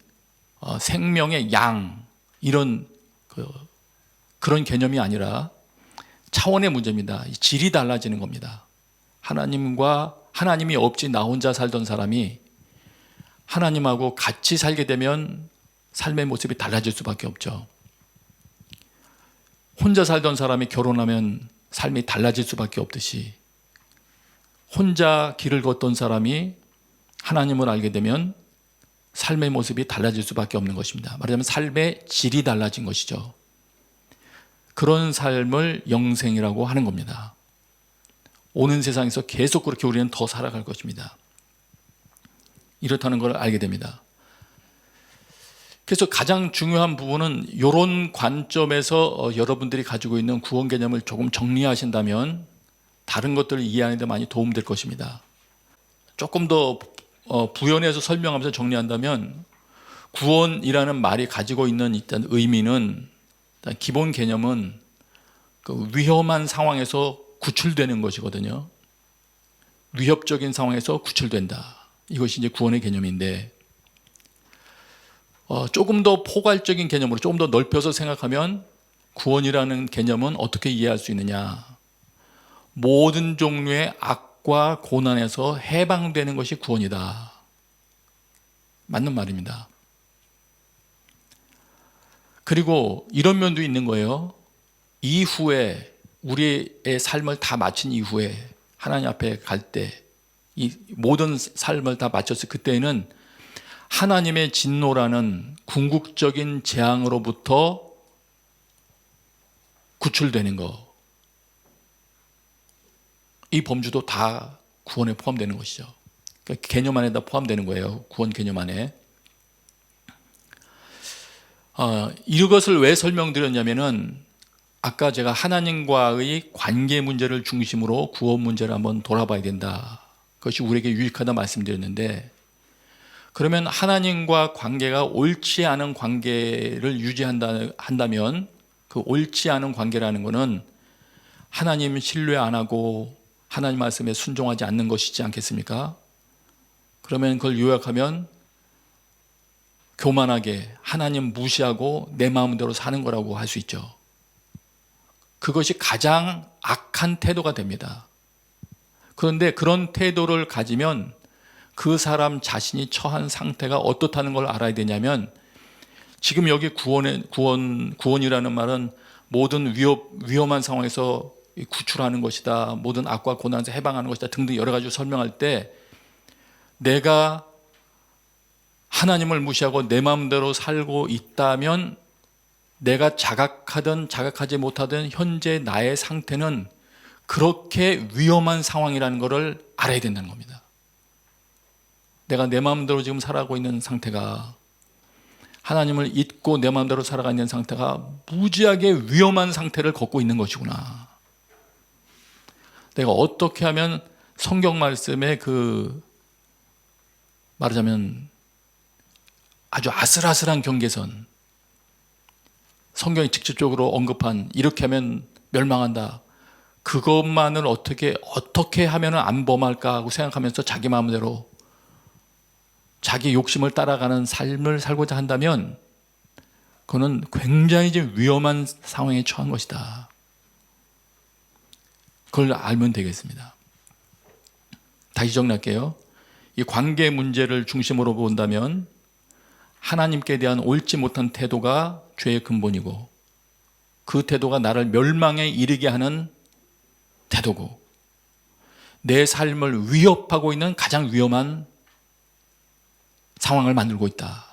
생명의 양 이런 그런 개념이 아니라 차원의 문제입니다. 질이 달라지는 겁니다. 하나님이 없이 나 혼자 살던 사람이 하나님하고 같이 살게 되면 삶의 모습이 달라질 수밖에 없죠. 혼자 살던 사람이 결혼하면 삶이 달라질 수밖에 없듯이 혼자 길을 걷던 사람이 하나님을 알게 되면 삶의 모습이 달라질 수밖에 없는 것입니다. 말하자면 삶의 질이 달라진 것이죠. 그런 삶을 영생이라고 하는 겁니다. 오는 세상에서 계속 그렇게 우리는 더 살아갈 것입니다. 이렇다는 걸 알게 됩니다. 그래서 가장 중요한 부분은 이런 관점에서 여러분들이 가지고 있는 구원 개념을 조금 정리하신다면 다른 것들을 이해하는 데 많이 도움될 것입니다. 조금 더 부연해서 설명하면서 정리한다면 구원이라는 말이 가지고 있는 일단 의미는 일단 기본 개념은 그 위험한 상황에서 구출되는 것이거든요. 위협적인 상황에서 구출된다. 이것이 이제 구원의 개념인데 조금 더 포괄적인 개념으로 조금 더 넓혀서 생각하면 구원이라는 개념은 어떻게 이해할 수 있느냐? 모든 종류의 악과 고난에서 해방되는 것이 구원이다. 맞는 말입니다. 그리고 이런 면도 있는 거예요. 이후에 우리의 삶을 다 마친 이후에 하나님 앞에 갈 때 이 모든 삶을 다 마쳤을 그때에는 하나님의 진노라는 궁극적인 재앙으로부터 구출되는 거, 이 범주도 다 구원에 포함되는 것이죠. 그러니까 개념 안에 다 포함되는 거예요. 구원 개념 안에. 이것을 왜 설명드렸냐면은 아까 제가 하나님과의 관계 문제를 중심으로 구원 문제를 한번 돌아봐야 된다. 그것이 우리에게 유익하다 말씀드렸는데, 그러면 하나님과 관계가 옳지 않은 관계를 유지한다면 그 옳지 않은 관계라는 것은 하나님 신뢰 안 하고 하나님 말씀에 순종하지 않는 것이지 않겠습니까? 그러면 그걸 요약하면 교만하게 하나님 무시하고 내 마음대로 사는 거라고 할 수 있죠. 그것이 가장 악한 태도가 됩니다. 그런데 그런 태도를 가지면 그 사람 자신이 처한 상태가 어떻다는 걸 알아야 되냐면, 지금 여기 구원이라는 말은 모든 위험한 상황에서 구출하는 것이다, 모든 악과 고난에서 해방하는 것이다 등등 여러 가지 설명할 때, 내가 하나님을 무시하고 내 마음대로 살고 있다면 내가 자각하든 자각하지 못하든 현재 나의 상태는 그렇게 위험한 상황이라는 것을 알아야 된다는 겁니다. 내가 내 마음대로 지금 살아가고 있는 상태가, 하나님을 잊고 내 마음대로 살아가고 있는 상태가 무지하게 위험한 상태를 걷고 있는 것이구나. 내가 어떻게 하면 성경 말씀에 말하자면 아주 아슬아슬한 경계선, 성경이 직접적으로 언급한 이렇게 하면 멸망한다, 그것만을 어떻게 하면 안 범할까 하고 생각하면서 자기 마음대로 자기 욕심을 따라가는 삶을 살고자 한다면 그거는 굉장히 좀 위험한 상황에 처한 것이다. 그걸 알면 되겠습니다. 다시 정리할게요. 이 관계 문제를 중심으로 본다면 하나님께 대한 옳지 못한 태도가 죄의 근본이고, 그 태도가 나를 멸망에 이르게 하는 태도고, 내 삶을 위협하고 있는 가장 위험한 상황을 만들고 있다.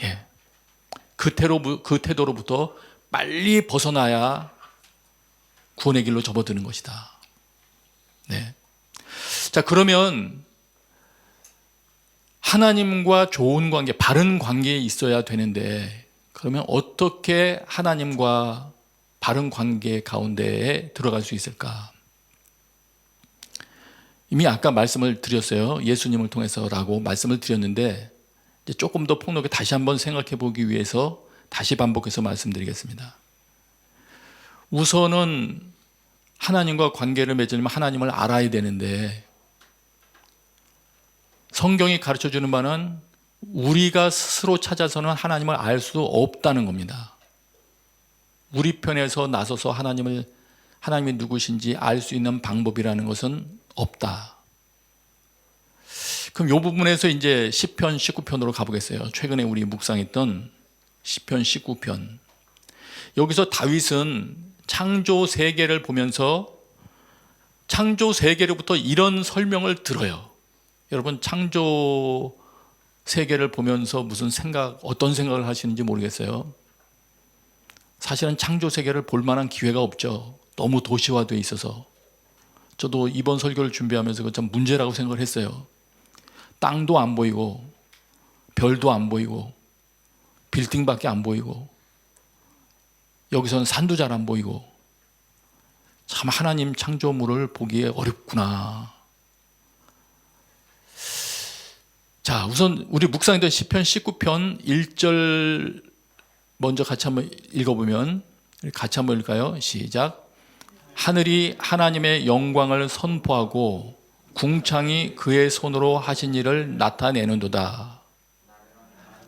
예, 그 태도로부터 빨리 벗어나야 구원의 길로 접어드는 것이다. 네. 자, 그러면 하나님과 좋은 관계, 바른 관계에 있어야 되는데, 그러면 어떻게 하나님과 바른 관계 가운데에 들어갈 수 있을까? 이미 아까 말씀을 드렸어요. 예수님을 통해서라고 말씀을 드렸는데, 이제 조금 더 폭넓게 다시 한번 생각해 보기 위해서 다시 반복해서 말씀드리겠습니다. 우선은 하나님과 관계를 맺으려면 하나님을 알아야 되는데, 성경이 가르쳐주는 바는 우리가 스스로 찾아서는 하나님을 알 수 없다는 겁니다. 우리 편에서 나서서 하나님이 누구신지 알 수 있는 방법이라는 것은 없다. 그럼 이 부분에서 이제 시편 19편으로 가보겠어요. 최근에 우리 묵상했던 시편 19편. 여기서 다윗은 창조 세계를 보면서 창조 세계로부터 이런 설명을 들어요. 여러분, 창조 세계를 보면서 어떤 생각을 하시는지 모르겠어요. 사실은 창조 세계를 볼 만한 기회가 없죠. 너무 도시화되어 있어서. 저도 이번 설교를 준비하면서 그거 참 문제라고 생각을 했어요. 땅도 안 보이고, 별도 안 보이고, 빌딩밖에 안 보이고, 여기서는 산도 잘 안 보이고, 참 하나님 창조물을 보기에 어렵구나. 자, 우선 우리 묵상했던 시편 19편 1절 먼저 같이 한번 읽어보면, 같이 한번 읽을까요? 시작. 하늘이 하나님의 영광을 선포하고 궁창이 그의 손으로 하신 일을 나타내는도다.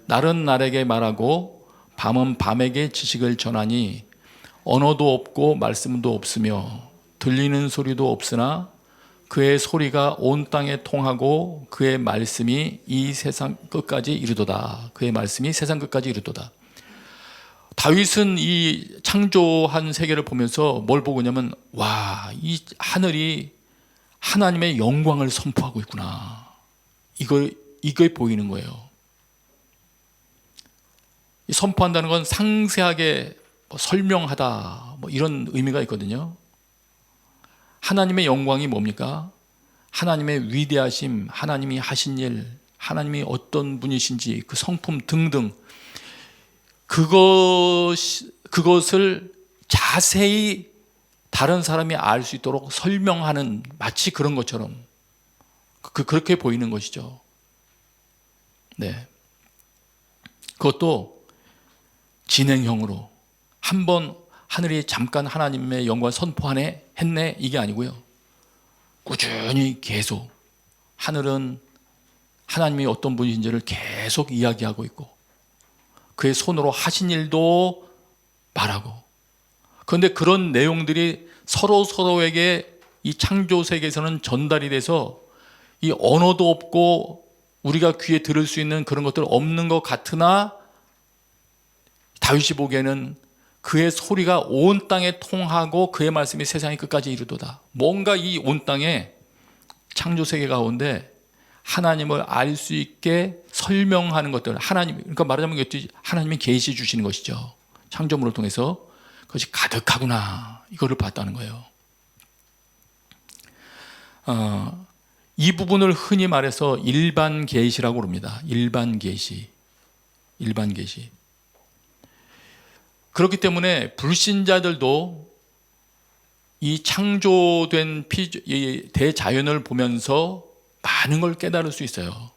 날은 날에게 말하고 밤은 밤에게 지식을 전하니 언어도 없고 말씀도 없으며 들리는 소리도 없으나 그의 소리가 온 땅에 통하고 그의 말씀이 이 세상 끝까지 이르도다. 그의 말씀이 세상 끝까지 이르도다. 다윗은 이 창조한 세계를 보면서 뭘 보고 있냐면, 와, 이 하늘이 하나님의 영광을 선포하고 있구나. 이게 보이는 거예요. 이 선포한다는 건 상세하게 설명하다, 이런 의미가 있거든요. 하나님의 영광이 뭡니까? 하나님의 위대하심, 하나님이 하신 일, 하나님이 어떤 분이신지 그 성품 등등, 그것을 자세히 다른 사람이 알 수 있도록 설명하는, 마치 그런 것처럼 그렇게 보이는 것이죠. 네. 그것도 진행형으로 한번 하늘이 잠깐 하나님의 영광을 선포하네 했네 이게 아니고요. 꾸준히 계속 하늘은 하나님이 어떤 분이신지를 계속 이야기하고 있고 그의 손으로 하신 일도 말하고, 그런데 그런 내용들이 서로에게 이 창조 세계에서는 전달이 돼서 이 언어도 없고 우리가 귀에 들을 수 있는 그런 것들 없는 것 같으나 다윗이 보기에는 그의 소리가 온 땅에 통하고 그의 말씀이 세상의 끝까지 이르도다. 뭔가 이 온 땅에 창조 세계 가운데 하나님을 알 수 있게 설명하는 것들, 하나님, 그러니까 말하자면 하나님이 계시 주시는 것이죠. 창조물을 통해서 그것이 가득하구나, 이거를 봤다는 거예요. 이 부분을 흔히 말해서 일반 계시라고 그럽니다. 일반 계시. 그렇기 때문에 불신자들도 이 창조된 이 대자연을 보면서 많은 걸 깨달을 수 있어요.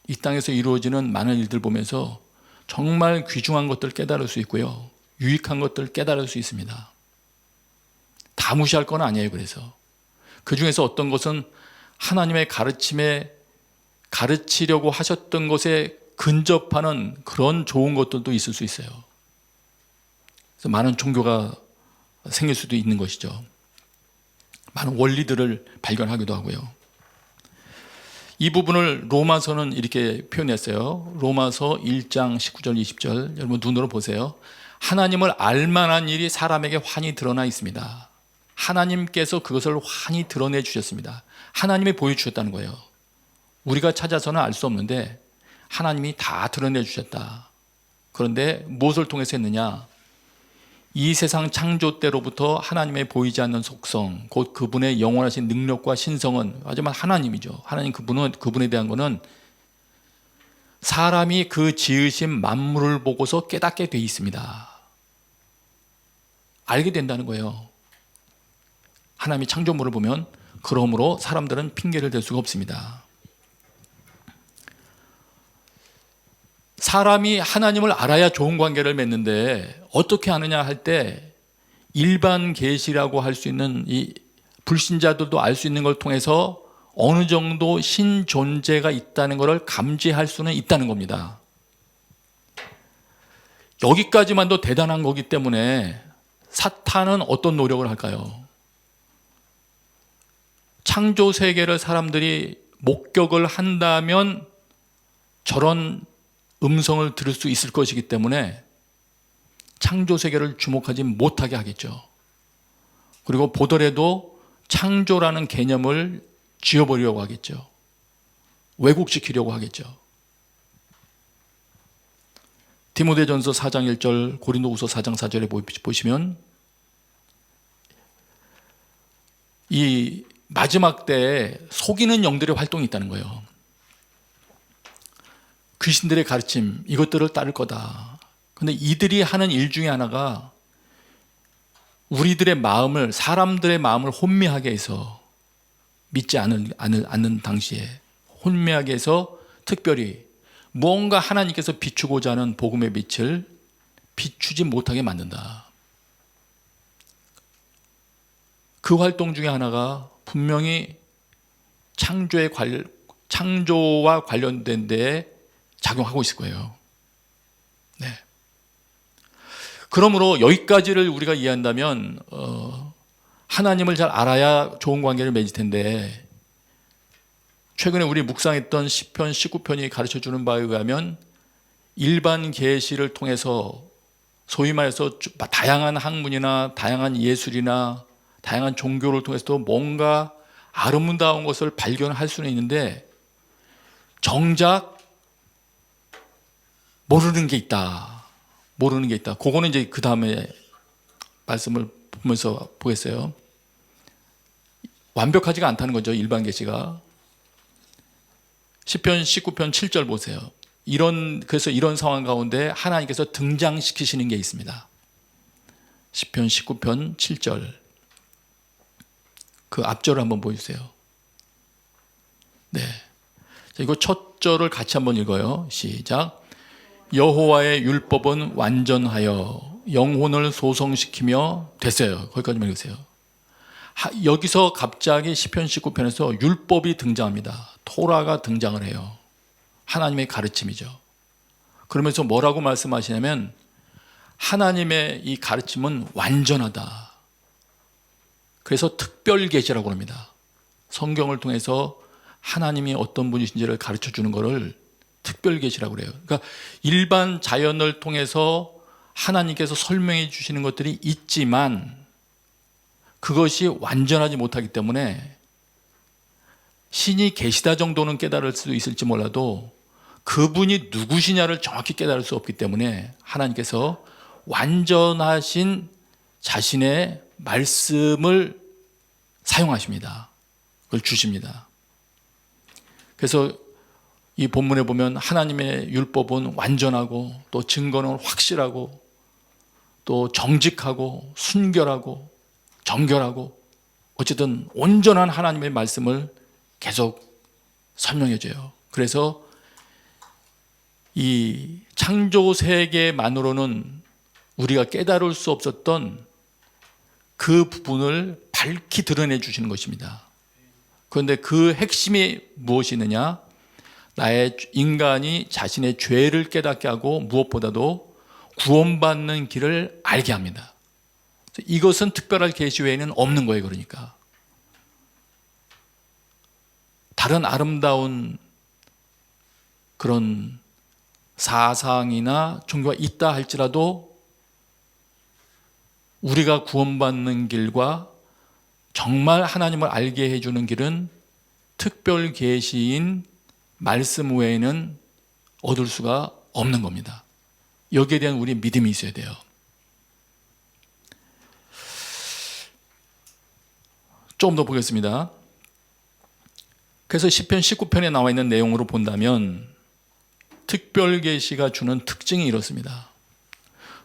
이 땅에서 이루어지는 많은 일들 보면서 정말 귀중한 것들을 깨달을 수 있고요. 유익한 것들을 깨달을 수 있습니다. 다 무시할 건 아니에요. 그래서 그 중에서 어떤 것은 하나님의 가르침에 가르치려고 하셨던 것에 근접하는 그런 좋은 것들도 있을 수 있어요. 그래서 많은 종교가 생길 수도 있는 것이죠. 많은 원리들을 발견하기도 하고요. 이 부분을 로마서는 이렇게 표현했어요. 로마서 1장 19절 20절 여러분 눈으로 보세요. 하나님을 알만한 일이 사람에게 환히 드러나 있습니다. 하나님께서 그것을 환히 드러내 주셨습니다. 하나님이 보여주셨다는 거예요. 우리가 찾아서는 알 수 없는데 하나님이 다 드러내 주셨다. 그런데 무엇을 통해서 했느냐? 이 세상 창조 때로부터 하나님의 보이지 않는 속성, 곧 그분의 영원하신 능력과 신성은 하지만 하나님이죠. 하나님 그분에 대한 거는 사람이 그 지으신 만물을 보고서 깨닫게 돼 있습니다. 알게 된다는 거예요. 하나님이 창조물을 보면 그러므로 사람들은 핑계를 댈 수가 없습니다. 사람이 하나님을 알아야 좋은 관계를 맺는데 어떻게 아느냐 할 때 일반 계시라고 할 수 있는 이 불신자들도 알 수 있는 걸 통해서 어느 정도 신 존재가 있다는 것을 감지할 수는 있다는 겁니다. 여기까지만도 대단한 거기 때문에 사탄은 어떤 노력을 할까요? 창조 세계를 사람들이 목격을 한다면 저런 음성을 들을 수 있을 것이기 때문에 창조 세계를 주목하지 못하게 하겠죠. 그리고 보더라도 창조라는 개념을 지워버리려고 하겠죠. 왜곡시키려고 하겠죠. 디모데전서 4장 1절, 고린도후서 4장 4절에 보시면 이 마지막 때에 속이는 영들의 활동이 있다는 거예요. 귀신들의 가르침, 이것들을 따를 거다. 근데 이들이 하는 일 중에 하나가 우리들의 마음을, 사람들의 마음을 혼미하게 해서 믿지 않는 당시에 혼미하게 해서 특별히 뭔가 하나님께서 비추고자 하는 복음의 빛을 비추지 못하게 만든다. 그 활동 중에 하나가 분명히 창조와 관련된 데에 작용하고 있을 거예요. 네. 그러므로 여기까지를 우리가 이해한다면 하나님을 잘 알아야 좋은 관계를 맺을 텐데, 최근에 우리 묵상했던 시편 19편이 가르쳐주는 바에 의하면 일반 계시를 통해서 소위 말해서 다양한 학문이나 다양한 예술이나 다양한 종교를 통해서도 뭔가 아름다운 것을 발견할 수는 있는데, 정작 모르는 게 있다. 모르는 게 있다. 그거는 이제 그 다음에 말씀을 보면서 보겠어요. 완벽하지가 않다는 거죠, 일반 계시가. 시편 19편 7절 보세요. 그래서 이런 상황 가운데 하나님께서 등장시키시는 게 있습니다. 시편 19편 7절. 그 앞절을 한번 보여주세요. 네. 자, 이거 첫 절을 같이 한번 읽어요. 시작. 여호와의 율법은 완전하여 영혼을 소성시키며 됐어요. 거기까지만 읽으세요. 여기서 갑자기 시편 19편에서 율법이 등장합니다. 토라가 등장을 해요. 하나님의 가르침이죠. 그러면서 뭐라고 말씀하시냐면 하나님의 이 가르침은 완전하다. 그래서 특별 계시라고 합니다. 성경을 통해서 하나님이 어떤 분이신지를 가르쳐 주는 것을 특별 계시라고 그래요. 그러니까 일반 자연을 통해서 하나님께서 설명해 주시는 것들이 있지만 그것이 완전하지 못하기 때문에 신이 계시다 정도는 깨달을 수도 있을지 몰라도 그분이 누구시냐를 정확히 깨달을 수 없기 때문에 하나님께서 완전하신 자신의 말씀을 사용하십니다. 그걸 주십니다. 그래서 이 본문에 보면 하나님의 율법은 완전하고 또 증거는 확실하고 또 정직하고 순결하고 정결하고 어쨌든 온전한 하나님의 말씀을 계속 설명해 줘요. 그래서 이 창조 세계만으로는 우리가 깨달을 수 없었던 그 부분을 밝히 드러내 주시는 것입니다. 그런데 그 핵심이 무엇이느냐? 나의 인간이 자신의 죄를 깨닫게 하고 무엇보다도 구원받는 길을 알게 합니다. 이것은 특별한 계시 외에는 없는 거예요. 그러니까 다른 아름다운 그런 사상이나 종교가 있다 할지라도 우리가 구원받는 길과 정말 하나님을 알게 해주는 길은 특별 계시인 말씀 외에는 얻을 수가 없는 겁니다. 여기에 대한 우리 믿음이 있어야 돼요. 조금 더 보겠습니다. 그래서 시편 19편에 나와 있는 내용으로 본다면 특별 계시가 주는 특징이 이렇습니다.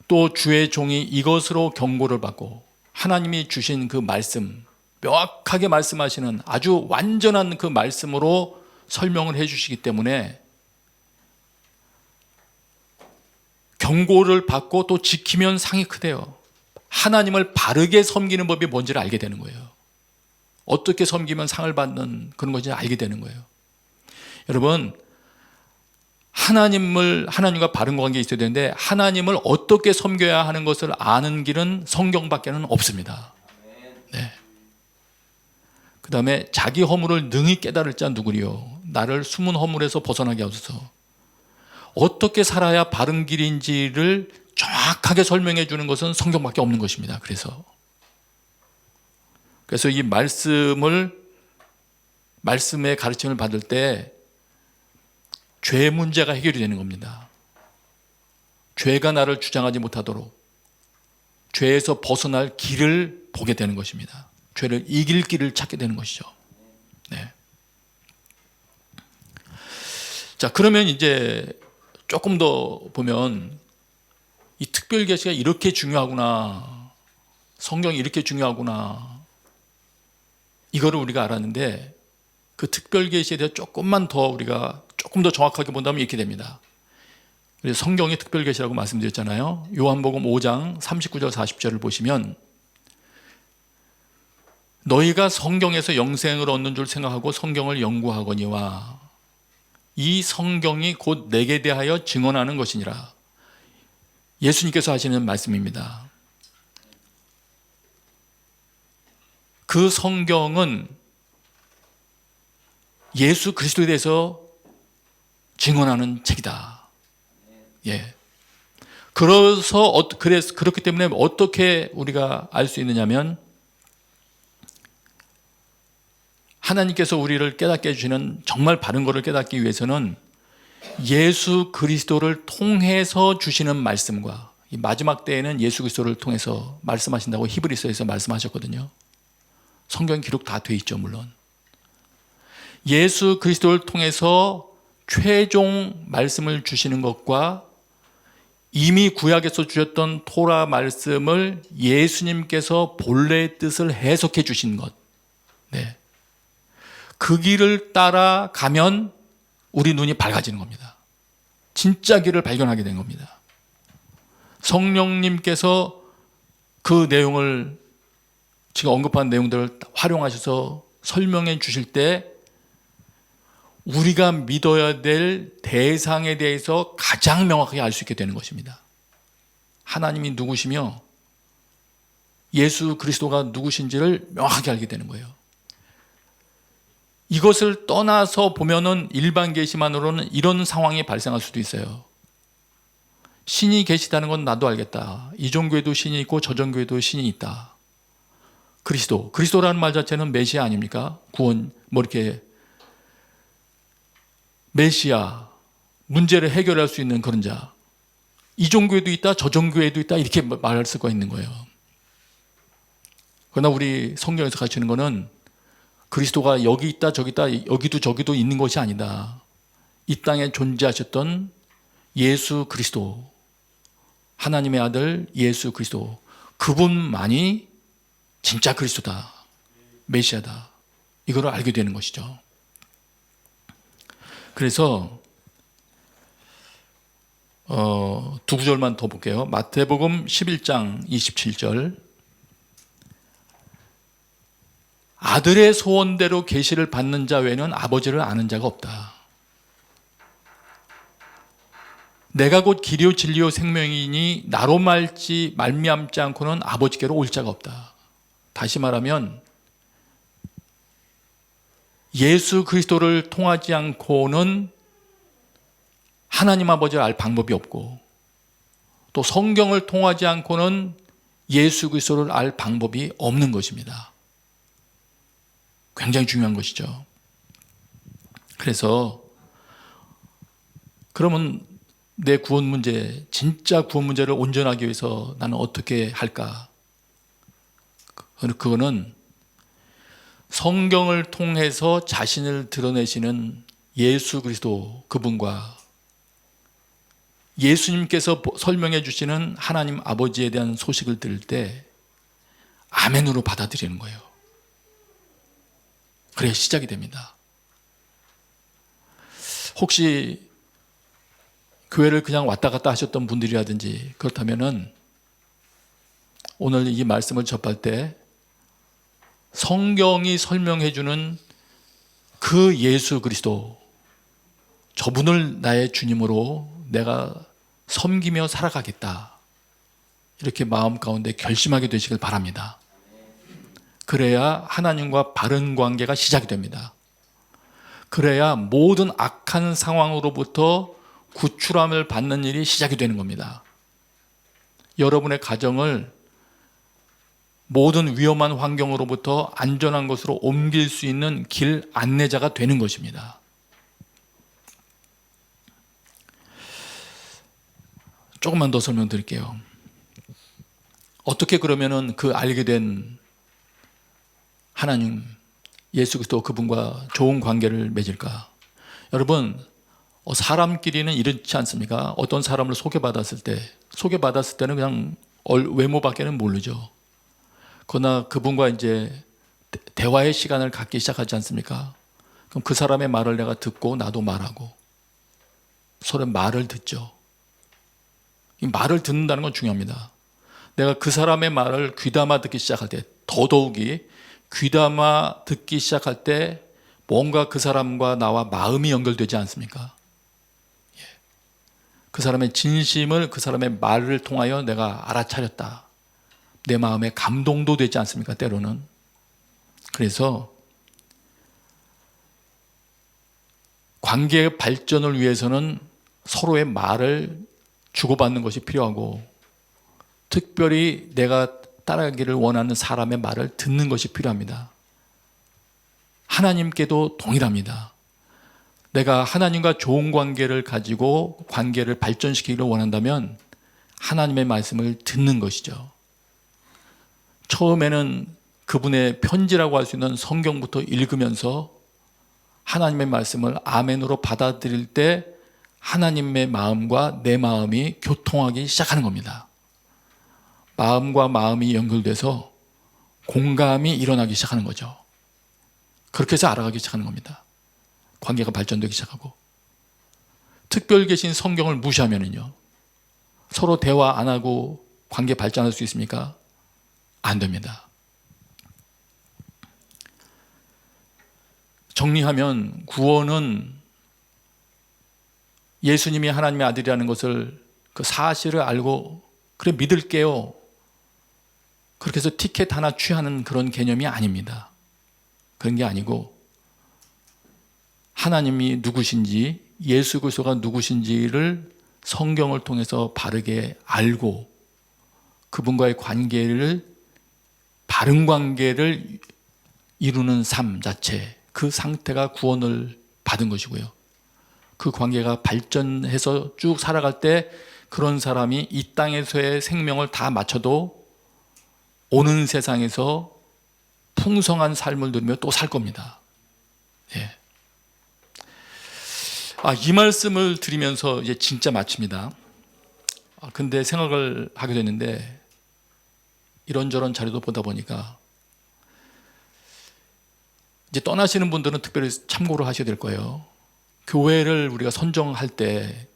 또 주의 종이 이것으로 경고를 받고 하나님이 주신 그 말씀, 명확하게 말씀하시는 아주 완전한 그 말씀으로 설명을 해 주시기 때문에 경고를 받고 또 지키면 상이 크대요. 하나님을 바르게 섬기는 법이 뭔지를 알게 되는 거예요. 어떻게 섬기면 상을 받는 그런 것인지 알게 되는 거예요. 여러분, 하나님과 바른 관계에 있어야 되는데 하나님을 어떻게 섬겨야 하는 것을 아는 길은 성경밖에는 없습니다. 네. 그 다음에 자기 허물을 능히 깨달을 자 누구리요? 나를 숨은 허물에서 벗어나게 하소서. 어떻게 살아야 바른 길인지를 정확하게 설명해 주는 것은 성경밖에 없는 것입니다. 그래서 이 말씀의 가르침을 받을 때 죄 문제가 해결이 되는 겁니다. 죄가 나를 주장하지 못하도록 죄에서 벗어날 길을 보게 되는 것입니다. 죄를 이길 길을 찾게 되는 것이죠. 네. 자, 그러면 이제 조금 더 보면 이 특별 계시가 이렇게 중요하구나. 성경이 이렇게 중요하구나. 이거를 우리가 알았는데 그 특별 계시에 대해 조금 더 정확하게 본다면 이렇게 됩니다. 그래서 성경의 특별 계시라고 말씀드렸잖아요. 요한복음 5장 39절 40절을 보시면 너희가 성경에서 영생을 얻는 줄 생각하고 성경을 연구하거니와 이 성경이 곧 내게 대하여 증언하는 것이니라. 예수님께서 하시는 말씀입니다. 그 성경은 예수 그리스도에 대해서 증언하는 책이다. 예. 그렇기 때문에 어떻게 우리가 알 수 있느냐면, 하나님께서 우리를 깨닫게 해주시는 정말 바른 것을 깨닫기 위해서는 예수 그리스도를 통해서 주시는 말씀과, 이 마지막 때에는 예수 그리스도를 통해서 말씀하신다고 히브리서에서 말씀하셨거든요. 성경 기록 다 돼 있죠, 물론. 예수 그리스도를 통해서 최종 말씀을 주시는 것과 이미 구약에서 주셨던 토라 말씀을 예수님께서 본래의 뜻을 해석해 주신 것, 네, 그 길을 따라가면 우리 눈이 밝아지는 겁니다. 진짜 길을 발견하게 된 겁니다. 성령님께서 그 내용을, 지금 언급한 내용들을 활용하셔서 설명해 주실 때 우리가 믿어야 될 대상에 대해서 가장 명확하게 알 수 있게 되는 것입니다. 하나님이 누구시며 예수 그리스도가 누구신지를 명확하게 알게 되는 거예요. 이것을 떠나서 보면은 일반 계시만으로는 이런 상황이 발생할 수도 있어요. 신이 계시다는 건 나도 알겠다. 이 종교에도 신이 있고 저 종교에도 신이 있다. 그리스도라는 말 자체는 메시아 아닙니까? 구원, 이렇게 메시아, 문제를 해결할 수 있는 그런 자. 이 종교에도 있다, 저 종교에도 있다, 이렇게 말할 수가 있는 거예요. 그러나 우리 성경에서 가르치는 거는 그리스도가 여기 있다, 저기 있다, 여기도 저기도 있는 것이 아니다. 이 땅에 존재하셨던 예수 그리스도, 하나님의 아들 예수 그리스도, 그분만이 진짜 그리스도다, 메시아다, 이걸 알게 되는 것이죠. 그래서 두 구절만 더 볼게요. 마태복음 11장 27절. 아들의 소원대로 계시를 받는 자 외에는 아버지를 아는 자가 없다. 내가 곧 길이요 진리요 생명이니 나로 말미암지 않고는 아버지께로 올 자가 없다. 다시 말하면 예수 그리스도를 통하지 않고는 하나님 아버지를 알 방법이 없고, 또 성경을 통하지 않고는 예수 그리스도를 알 방법이 없는 것입니다. 굉장히 중요한 것이죠. 그래서 그러면 내 구원 문제, 진짜 구원 문제를 온전하기 위해서 나는 어떻게 할까? 그거는 성경을 통해서 자신을 드러내시는 예수 그리스도, 그분과 예수님께서 설명해 주시는 하나님 아버지에 대한 소식을 들을 때 아멘으로 받아들이는 거예요. 그래야 시작이 됩니다. 혹시 교회를 그냥 왔다 갔다 하셨던 분들이라든지 그렇다면은 오늘 이 말씀을 접할 때 성경이 설명해 주는 그 예수 그리스도, 저분을 나의 주님으로 내가 섬기며 살아가겠다, 이렇게 마음 가운데 결심하게 되시길 바랍니다. 그래야 하나님과 바른 관계가 시작이 됩니다. 그래야 모든 악한 상황으로부터 구출함을 받는 일이 시작이 되는 겁니다. 여러분의 가정을 모든 위험한 환경으로부터 안전한 곳으로 옮길 수 있는 길 안내자가 되는 것입니다. 조금만 더 설명드릴게요. 어떻게 그러면은 그 알게 된 하나님, 예수 그리스도 그분과 좋은 관계를 맺을까? 여러분, 사람끼리는 이렇지 않습니까? 어떤 사람을 소개받았을 때는 그냥 외모밖에는 모르죠. 그러나 그분과 이제 대화의 시간을 갖기 시작하지 않습니까? 그럼 그 사람의 말을 내가 듣고 나도 말하고 서로 말을 듣죠. 이 말을 듣는다는 건 중요합니다. 내가 그 사람의 말을 귀담아 듣기 시작할 때, 더더욱이 귀담아 듣기 시작할 때 뭔가 그 사람과 나와 마음이 연결되지 않습니까? 그 사람의 진심을 그 사람의 말을 통하여 내가 알아차렸다. 내 마음에 감동도 되지 않습니까? 때로는. 그래서 관계의 발전을 위해서는 서로의 말을 주고받는 것이 필요하고, 특별히 내가 따라가기를 원하는 사람의 말을 듣는 것이 필요합니다. 하나님께도 동일합니다. 내가 하나님과 좋은 관계를 가지고 관계를 발전시키기를 원한다면 하나님의 말씀을 듣는 것이죠. 처음에는 그분의 편지라고 할 수 있는 성경부터 읽으면서 하나님의 말씀을 아멘으로 받아들일 때 하나님의 마음과 내 마음이 교통하기 시작하는 겁니다. 마음과 마음이 연결돼서 공감이 일어나기 시작하는 거죠. 그렇게 해서 알아가기 시작하는 겁니다. 관계가 발전되기 시작하고. 특별 계신 성경을 무시하면요, 서로 대화 안 하고 관계 발전할 수 있습니까? 안 됩니다. 정리하면 구원은 예수님이 하나님의 아들이라는 것을, 그 사실을 알고 그래 믿을게요, 그렇게 해서 티켓 하나 취하는 그런 개념이 아닙니다. 그런 게 아니고 하나님이 누구신지, 예수 그리스도가 누구신지를 성경을 통해서 바르게 알고 그분과의 관계를, 바른 관계를 이루는 삶 자체, 그 상태가 구원을 받은 것이고요. 그 관계가 발전해서 쭉 살아갈 때 그런 사람이 이 땅에서의 생명을 다 마쳐도 오는 세상에서 풍성한 삶을 누리며 또 살 겁니다. 예. 이 말씀을 드리면서 이제 진짜 마칩니다. 근데 생각을 하게 됐는데, 이런저런 자료도 보다 보니까 이제 떠나시는 분들은 특별히 참고를 하셔야 될 거예요. 교회를 우리가 선정할 때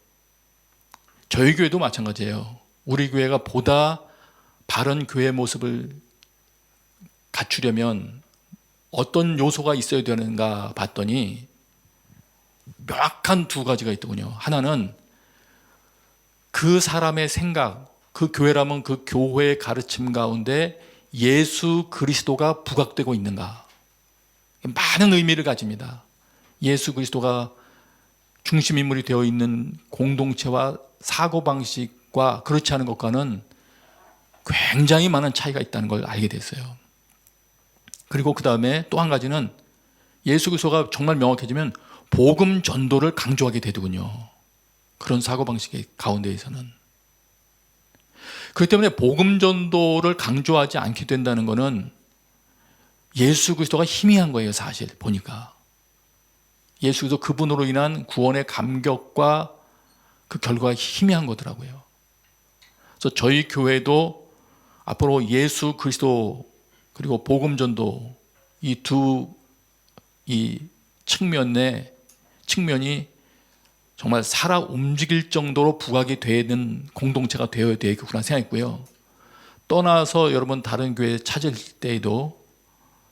저희 교회도 마찬가지예요. 우리 교회가 보다 바른 교회 모습을 갖추려면 어떤 요소가 있어야 되는가 봤더니 명확한 두 가지가 있더군요. 하나는 그 사람의 생각, 그 교회라면 그 교회의 가르침 가운데 예수 그리스도가 부각되고 있는가. 많은 의미를 가집니다. 예수 그리스도가 중심 인물이 되어 있는 공동체와 사고방식과 그렇지 않은 것과는 굉장히 많은 차이가 있다는 걸 알게 됐어요. 그리고 그 다음에 또 한 가지는 예수 그리스도가 정말 명확해지면 복음 전도를 강조하게 되더군요. 그런 사고방식의 가운데에서는. 그렇기 때문에 복음 전도를 강조하지 않게 된다는 것은 예수 그리스도가 희미한 거예요. 사실 보니까 예수 그리스도 그분으로 인한 구원의 감격과 그 결과가 희미한 거더라고요. 그래서 저희 교회도 앞으로 예수 그리스도 그리고 복음 전도 이 측면이 정말 살아 움직일 정도로 부각이 되는 공동체가 되어야 되겠구나 생각했고요. 떠나서 여러분 다른 교회 찾을 때에도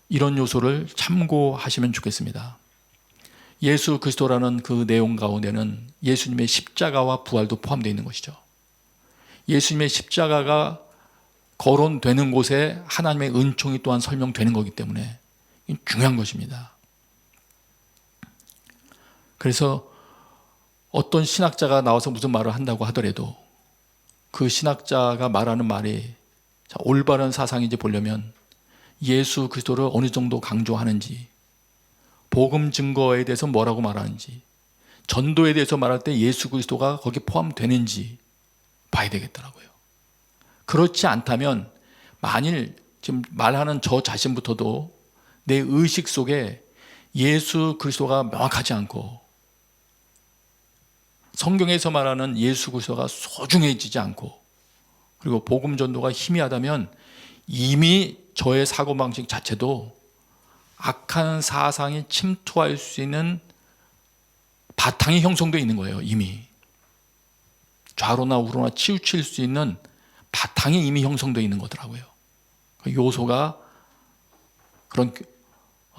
이런 요소를 참고하시면 좋겠습니다. 예수 그리스도라는 그 내용 가운데는 예수님의 십자가와 부활도 포함되어 있는 것이죠. 예수님의 십자가가 거론되는 곳에 하나님의 은총이 또한 설명되는 거기 때문에 중요한 것입니다. 그래서 어떤 신학자가 나와서 무슨 말을 한다고 하더라도 그 신학자가 말하는 말이 올바른 사상인지 보려면 예수 그리스도를 어느 정도 강조하는지, 복음 증거에 대해서 뭐라고 말하는지, 전도에 대해서 말할 때 예수 그리스도가 거기 포함되는지 봐야 되겠더라고요. 그렇지 않다면 만일 지금 말하는 저 자신부터도 내 의식 속에 예수 그리스도가 명확하지 않고 성경에서 말하는 예수 그리스도가 소중해지지 않고 그리고 복음 전도가 희미하다면 이미 저의 사고방식 자체도 악한 사상이 침투할 수 있는 바탕이 형성되어 있는 거예요. 이미 좌로나 우로나 치우칠 수 있는 바탕이 이미 형성되어 있는 거더라고요. 그 요소가 그런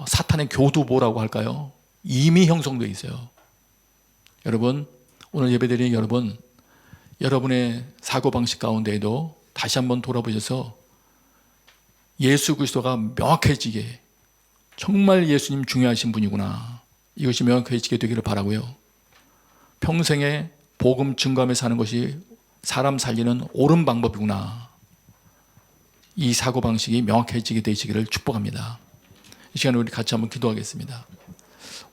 사탄의 교두보라고 할까요? 이미 형성되어 있어요. 여러분, 오늘 예배드리는 여러분, 여러분의 사고방식 가운데에도 다시 한번 돌아보셔서 예수 그리스도가 명확해지게 정말 예수님 중요하신 분이구나. 이것이 명확해지게 되기를 바라고요. 평생에 복음 증거하며 사는 것이 사람 살리는 옳은 방법이구나. 이 사고방식이 명확해지게 되시기를 축복합니다. 이 시간에 우리 같이 한번 기도하겠습니다.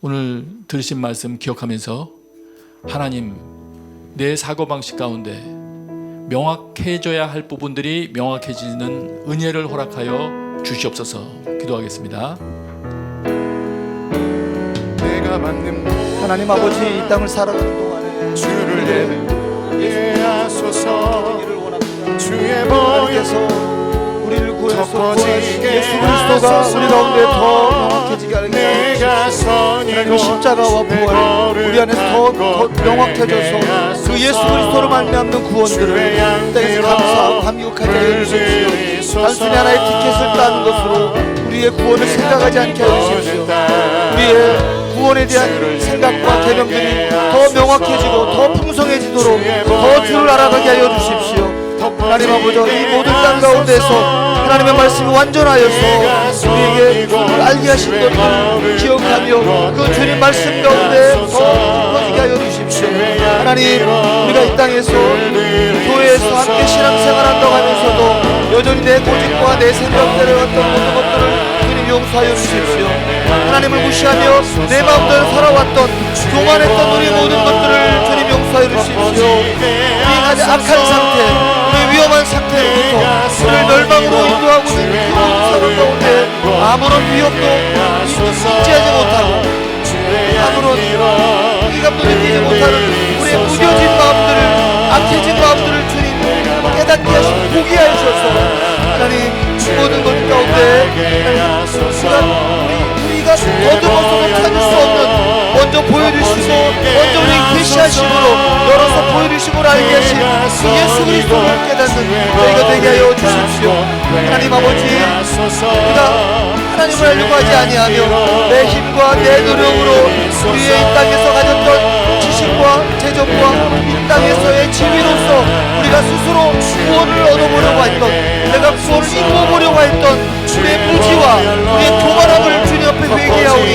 오늘 들으신 말씀 기억하면서 하나님, 내 사고방식 가운데 명확해져야 할 부분들이 명확해지는 은혜를 허락하여 주시옵소서. 기도하겠습니다. 내가 받는 하나님 아버지, 이 땅을 살아가는 동안에 주를 예하소서. 이를 원합니다. 주의 하나님께서 보혈 우리를 구해서 덮어지게 예수 그리스도가 하소서. 우리 가운데 더 명확해지게 하게 내가 하시옵소서. 하나님 선이고 십자가와 부활 우리 안에서 더 명확해져서 그 예수 그리스도로 말미암는 구원들을 이 땅에서 감사하고 감격하게 하여 주십시오. 단순히 하나의 티켓을 따는 것으로 우리의 구원을 생각하지 않게 하여 주십시오. 우리의 구원에 대한 생각과 개념들이 더 명확해지고 더 풍성해지도록 더 주를 알아가게 하여 주십시오. 하나님 아버지, 이 모든 땅 가운데서 하나님의 말씀이 완전하여서 우리에게 주를 알게 하신 것을 기억하며 그 주님 말씀 가운데 더 커지게 하여 주십시오. 하나님, 우리가 이 땅에서 교회에서 함께 신앙생활한다고 하면서도 여전히 내 고집과 내 생각대로 어떤 모든 것들을 주님 용서하여 주십시오. 하나님을 무시하며 내 마음대로 살아왔던 교만했던 우리 모든 것들을 주님 용서하여 주십시오. 우리 아주 악한 상태, 우리 위험한 상태로부터 우리를 멸망으로 인도하고 있는 그 사람 가운데 아무런 위협도 인지하지 못하고 아무런 위감도 느끼지 못하는 우리의 무뎌진 마음들을, 악해진 마음들을 주님 깨닫게 하시고 보게 하셔서 하나님 모든 것 가운데 우리가 더듬어서도 찾을 수 없는 먼저 보여주시고 먼저 우리 계시하심으로 열어서 보여주시고 알게 하신 그 예수 그리스도를 깨닫는 저희가 되게 하여 주십시오. 하나님 아버지, 우리가 하나님을 알려고 하지 아니하며 내 힘과 내 노력으로 우리의 이 땅에서 가졌던 지식과 재정과 이 땅에서의 지위로서 우리가 스스로 구원을 얻어보려고 했던, 내가 구원을 이루어보려고 했던 우리의 무지와 우리의 교만함을 주님 앞에 회개하오니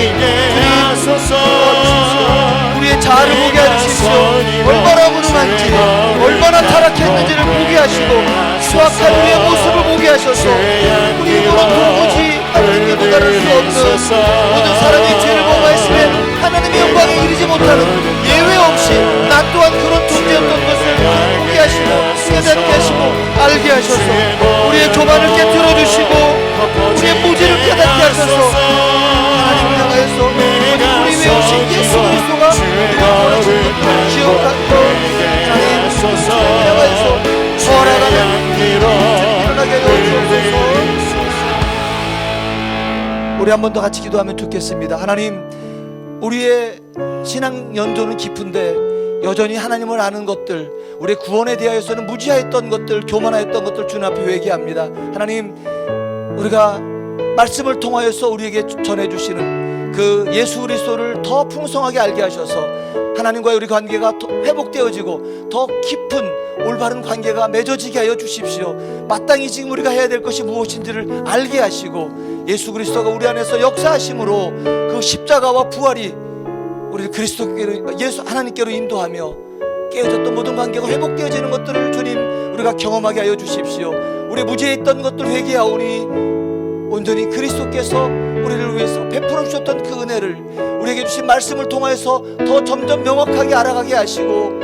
주님 우리의 자아를 보게 해주십시오. 얼마나 무능한지, 얼마나 타락했는지를 보게 하시고 수확한 우리의 모습을 보게 하셔서 우리 이거는 도무지 하나님께 도달할 수 없는 모든 사람이 죄를 범하였음에 하나님의 영광에 이르지 못하는 예외 없이 나 또한 그런 존재였던 것을 보게 하시고 깨닫게 하시고 알게 하셔서 우리의 교만을 깨뜨려 주시고 우리의 무지를 깨닫게 하셔서 하나님을 향하여서 우리 위에 오신 예수 그리스도가 우리를 원하신 것을 기억하고 하나님 향하여서 걸어가는 일어나게 하여 주옵소서. 우리 한 번 더 같이 기도하면 좋겠습니다. 하나님, 우리의 신앙 연조는 깊은데 여전히 하나님을 아는 것들, 우리의 구원에 대하여서는 무지하였던 것들, 교만하였던 것들 주님 앞에 회개합니다. 하나님, 우리가 말씀을 통하여서 우리에게 전해주시는 그 예수 그리스도를 더 풍성하게 알게 하셔서 하나님과의 우리 관계가 더 회복되어지고 더 깊은 올바른 관계가 맺어지게 하여 주십시오. 마땅히 지금 우리가 해야 될 것이 무엇인지를 알게 하시고 예수 그리스도가 우리 안에서 역사하심으로 그 십자가와 부활이 우리를 그리스도께로, 예수 하나님께로 인도하며 깨어졌던 모든 관계가 회복되어지는 것들을 주님 우리가 경험하게 하여 주십시오. 우리 무지에 있던 것들 회개하오니 온전히 그리스도께서 우리를 위해서 베풀어 주셨던 그 은혜를 우리에게 주신 말씀을 통하여서 더 점점 명확하게 알아가게 하시고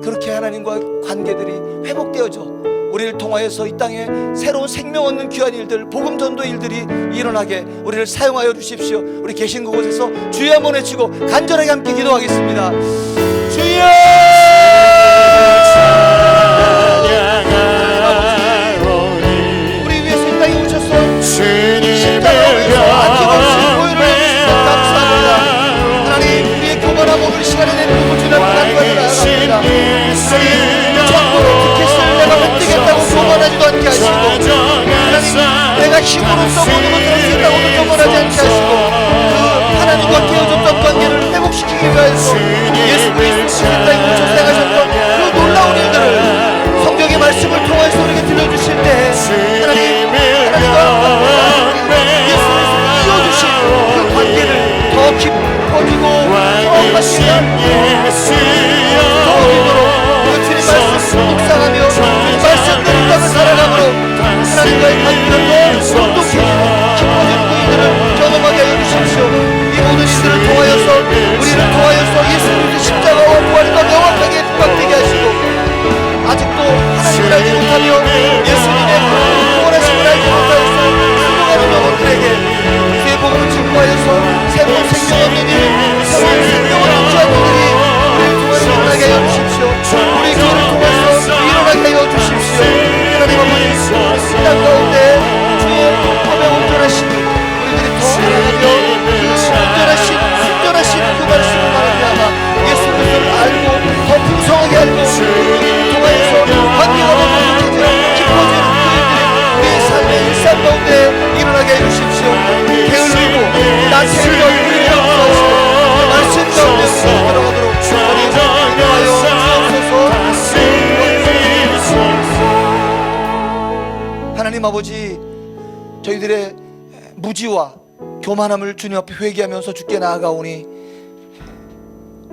그렇게 하나님과 관계들이 회복되어져 우리를 통하여서 이 땅에 새로운 생명 얻는 귀한 일들, 복음 전도 일들이 일어나게 우리를 사용하여 주십시오. 우리 계신 그곳에서 주여 한번 외치고 간절하게 함께 기도하겠습니다. 주여! 우리 위해서 이 땅에 오셔서 십자가에서 아낌없이 보혈을 해주시고 감사합니다. 하나님, 우리의 교만함 오늘 시간에 내리고 주님 앞에 나아갑니다. 하나님, 천국의 티켓을 내가 획득했다고 교만하지도 않게 하시고 하나님, 내가 힘으로써 모든 것을 할 수 있다고도 교만하지 않게 하시고 그 하나님과 깨어졌던 관계를 회복시키기 위해서 예수 그리스도의 땅에 오셔서 행하셨던 그 놀라운 일들을 성경의 말씀을 통해서 우리에게 들려주실 때 하나님, 하나님과 예수 그리스도를 이어주시고 묵상하며 주님 말씀대로 이 땅을 살아감으로 하나님과의 관계가 더 돈독해지는 깊어지는 이들을 경험하게 하여 주십시오. 이 모든 이들을 통하여서 우리를 통하여서 예수 그리스도의 십자가와 부활이 더 명확하게 부각되게 하시고 아직도 하나님을 알지 못하며 예수님의 구원하심을 알지 못하여서 죽어가는 영혼들에게 그의 복음을 증거하여서 새로운 생명 얻는 일, 새로운 생명을 얻지 않는 일이 우리를 통해서 일어나게 하여 주십시오. 우리 교회를 통해서 일어나게 하여 주십시오. 하나님 아버지 이 땅 가운데 주의 법에 온전하신 우리들이 더 알아가며 온전하신 그 말씀을 말하며 예수 그리스도를 알고 더 풍성하게 알고 우리를 통하여서 관계가 더 돈독해지는 깊어지는 그들이 우리의 삶의 일상 가운데 일어나게 해주십시오. 게을르고 나태해져 우리를 용서하시고 말씀 가운데 들어가도록 우리 인도하여 주옵소서. 하나님 아버지, 저희들의 무지와 교만함을 주님 앞에 회개하면서 주께 나아가오니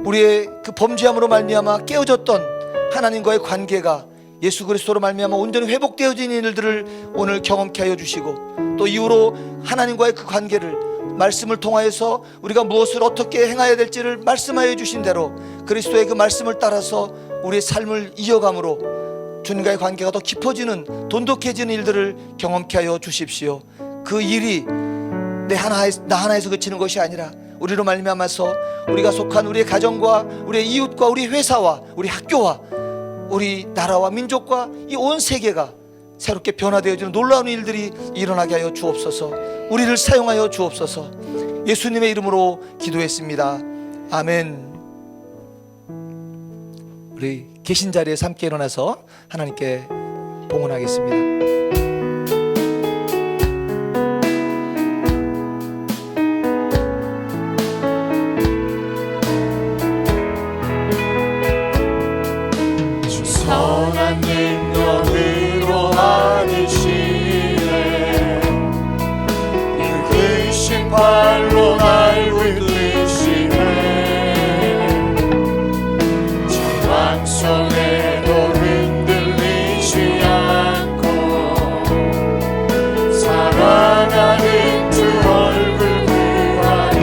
우리의 그 범죄함으로 말미암아 깨어졌던 하나님과의 관계가 예수 그리스도로 말미암아 온전히 회복되어진 일들을 오늘 경험케 하여 주시고 또 이후로 하나님과의 그 관계를 말씀을 통하여서 우리가 무엇을 어떻게 행해야 될지를 말씀하여 주신 대로 그리스도의 그 말씀을 따라서 우리의 삶을 이어감으로 주님과의 관계가 더 깊어지는 돈독해지는 일들을 경험케 하여 주십시오. 그 일이 나 하나에서 그치는 것이 아니라 우리로 말미암아서 우리가 속한 우리의 가정과 우리의 이웃과 우리 회사와 우리 학교와 우리 나라와 민족과 이 온 세계가 새롭게 변화되어지는 놀라운 일들이 일어나게 하여 주옵소서. 우리를 사용하여 주옵소서. 예수님의 이름으로 기도했습니다. 아멘. 우리 계신 자리에서 함께 일어나서 하나님께 봉헌하겠습니다. 선한 능력으로 하시네 이끄신 발로 날 이끄시네 절망 속에도 흔들리지 않고 사랑하는 주 얼굴 구하니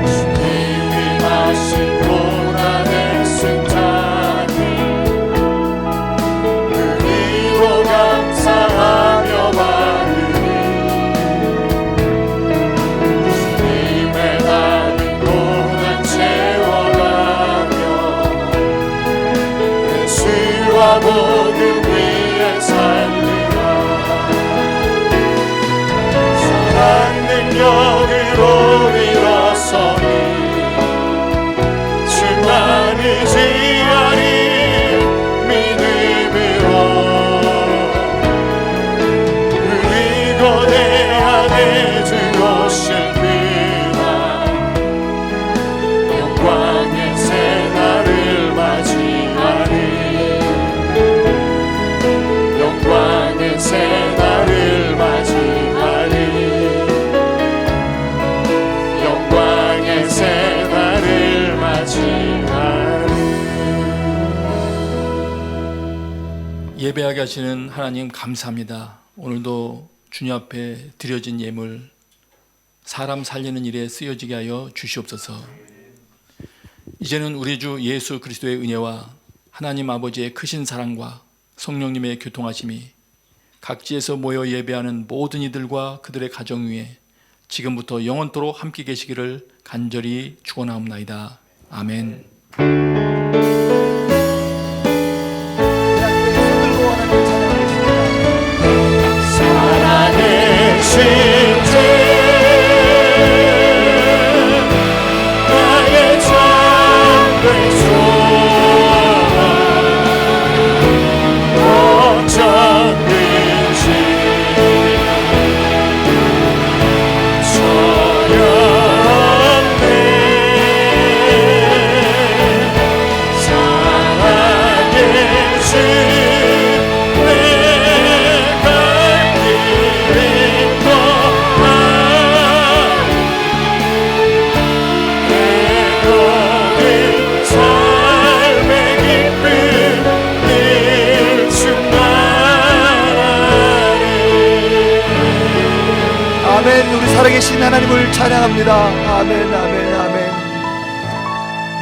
주님이 하신 고난의 승자니 그리고 감사하며 받으니 주님의 나는 고난 채워가며 예수와 모든 위에 살리라 선한 능력으로 일어서니 주만이 지하리 믿음으로 우리 고대 안에 들어오실 그날 영광의 새날을 맞이하리 영광의 새날을 맞이하리 영광의 새날을 맞이하리. 예배하게 하시는 하나님 감사합니다. 오늘도 주님 앞에 드려진 예물 사람 살리는 일에 쓰여지게 하여 주시옵소서. 이제는 우리 주 예수 그리스도의 은혜와 하나님 아버지의 크신 사랑과 성령님의 교통하심이 각지에서 모여 예배하는 모든 이들과 그들의 가정 위에 지금부터 영원토록 함께 계시기를 간절히 축원하옵나이다. 아멘. 손들고 하나님을 찬양하겠습니다. 살아계신 주 나의 참된 소망 걱정되지 소용없네 하나님을 찬양합니다. 아멘, 아멘, 아멘.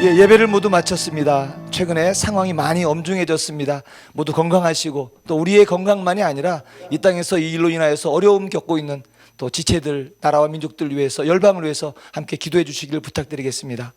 예, 예배를 모두 마쳤습니다. 최근에 상황이 많이 엄중해졌습니다. 모두 건강하시고 또 우리의 건강만이 아니라 이 땅에서 이 일로 인하여서 어려움 겪고 있는 또 지체들, 나라와 민족들 위해서, 열방을 위해서 함께 기도해 주시기를 부탁드리겠습니다.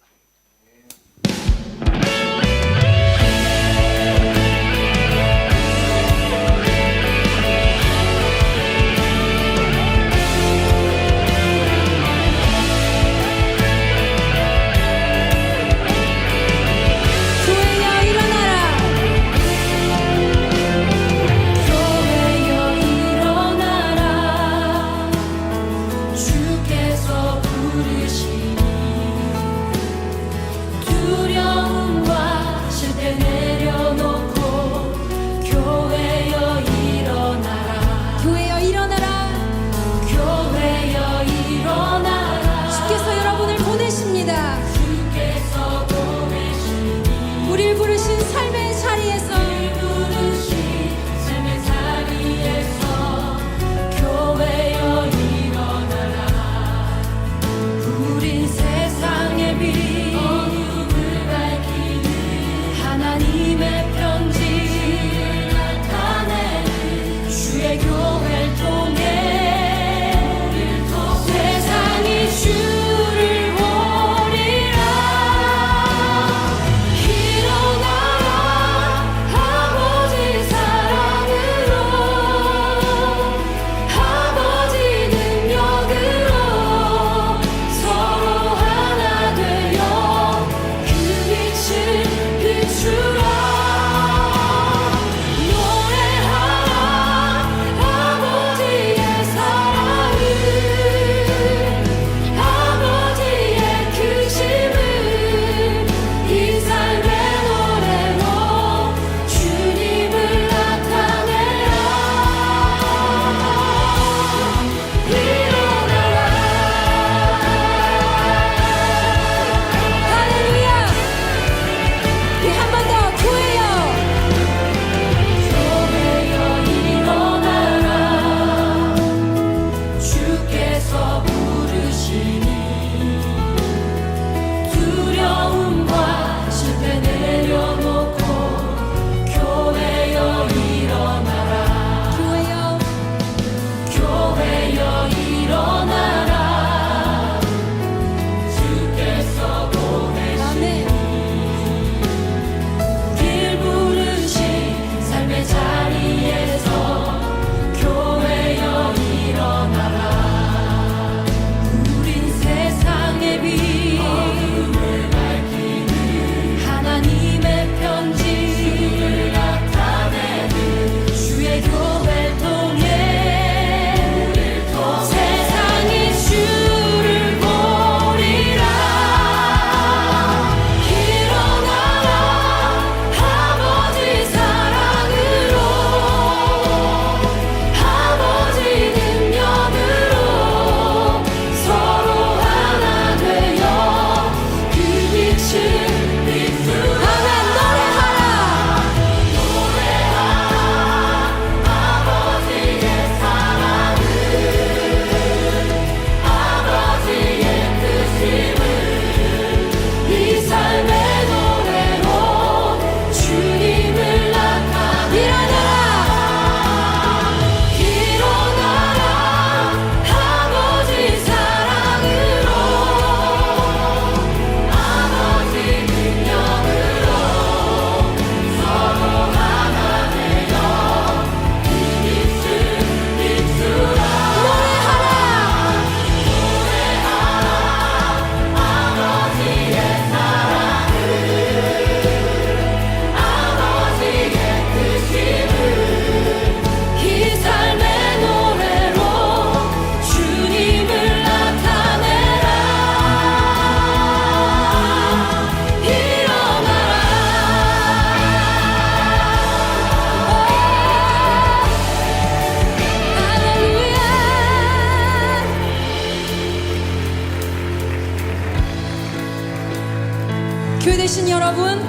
교회 되신 여러분,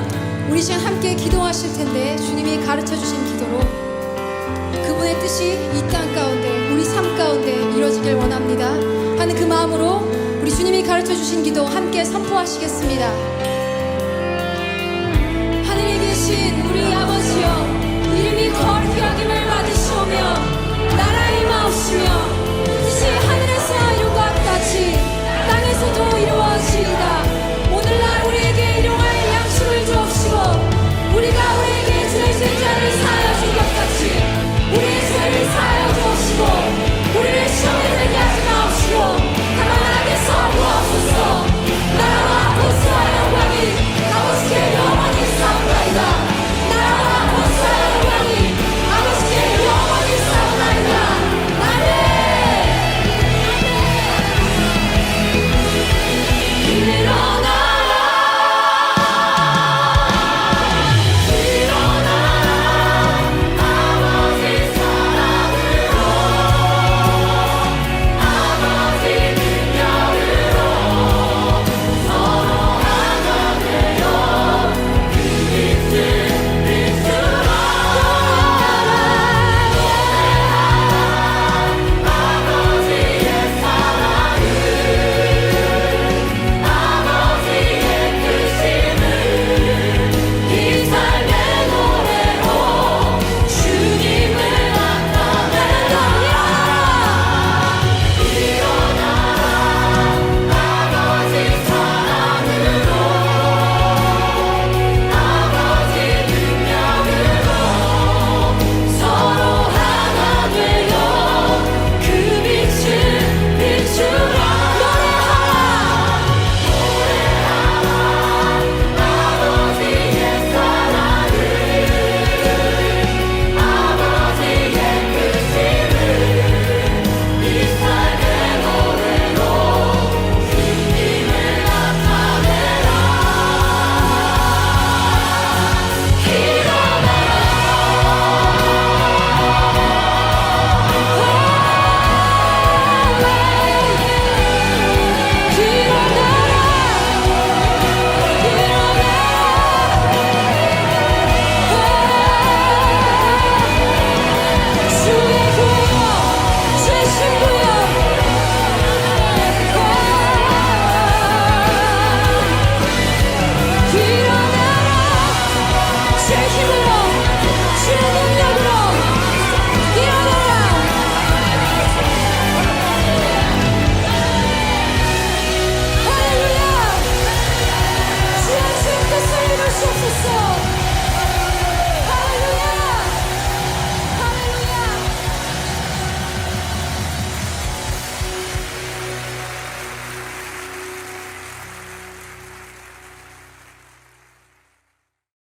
우리 시간 함께 기도하실 텐데 주님이 가르쳐 주신 기도로 그분의 뜻이 이 땅 가운데 우리 삶 가운데 이루어지길 원합니다 하는 그 마음으로 우리 주님이 가르쳐 주신 기도 함께 선포하시겠습니다.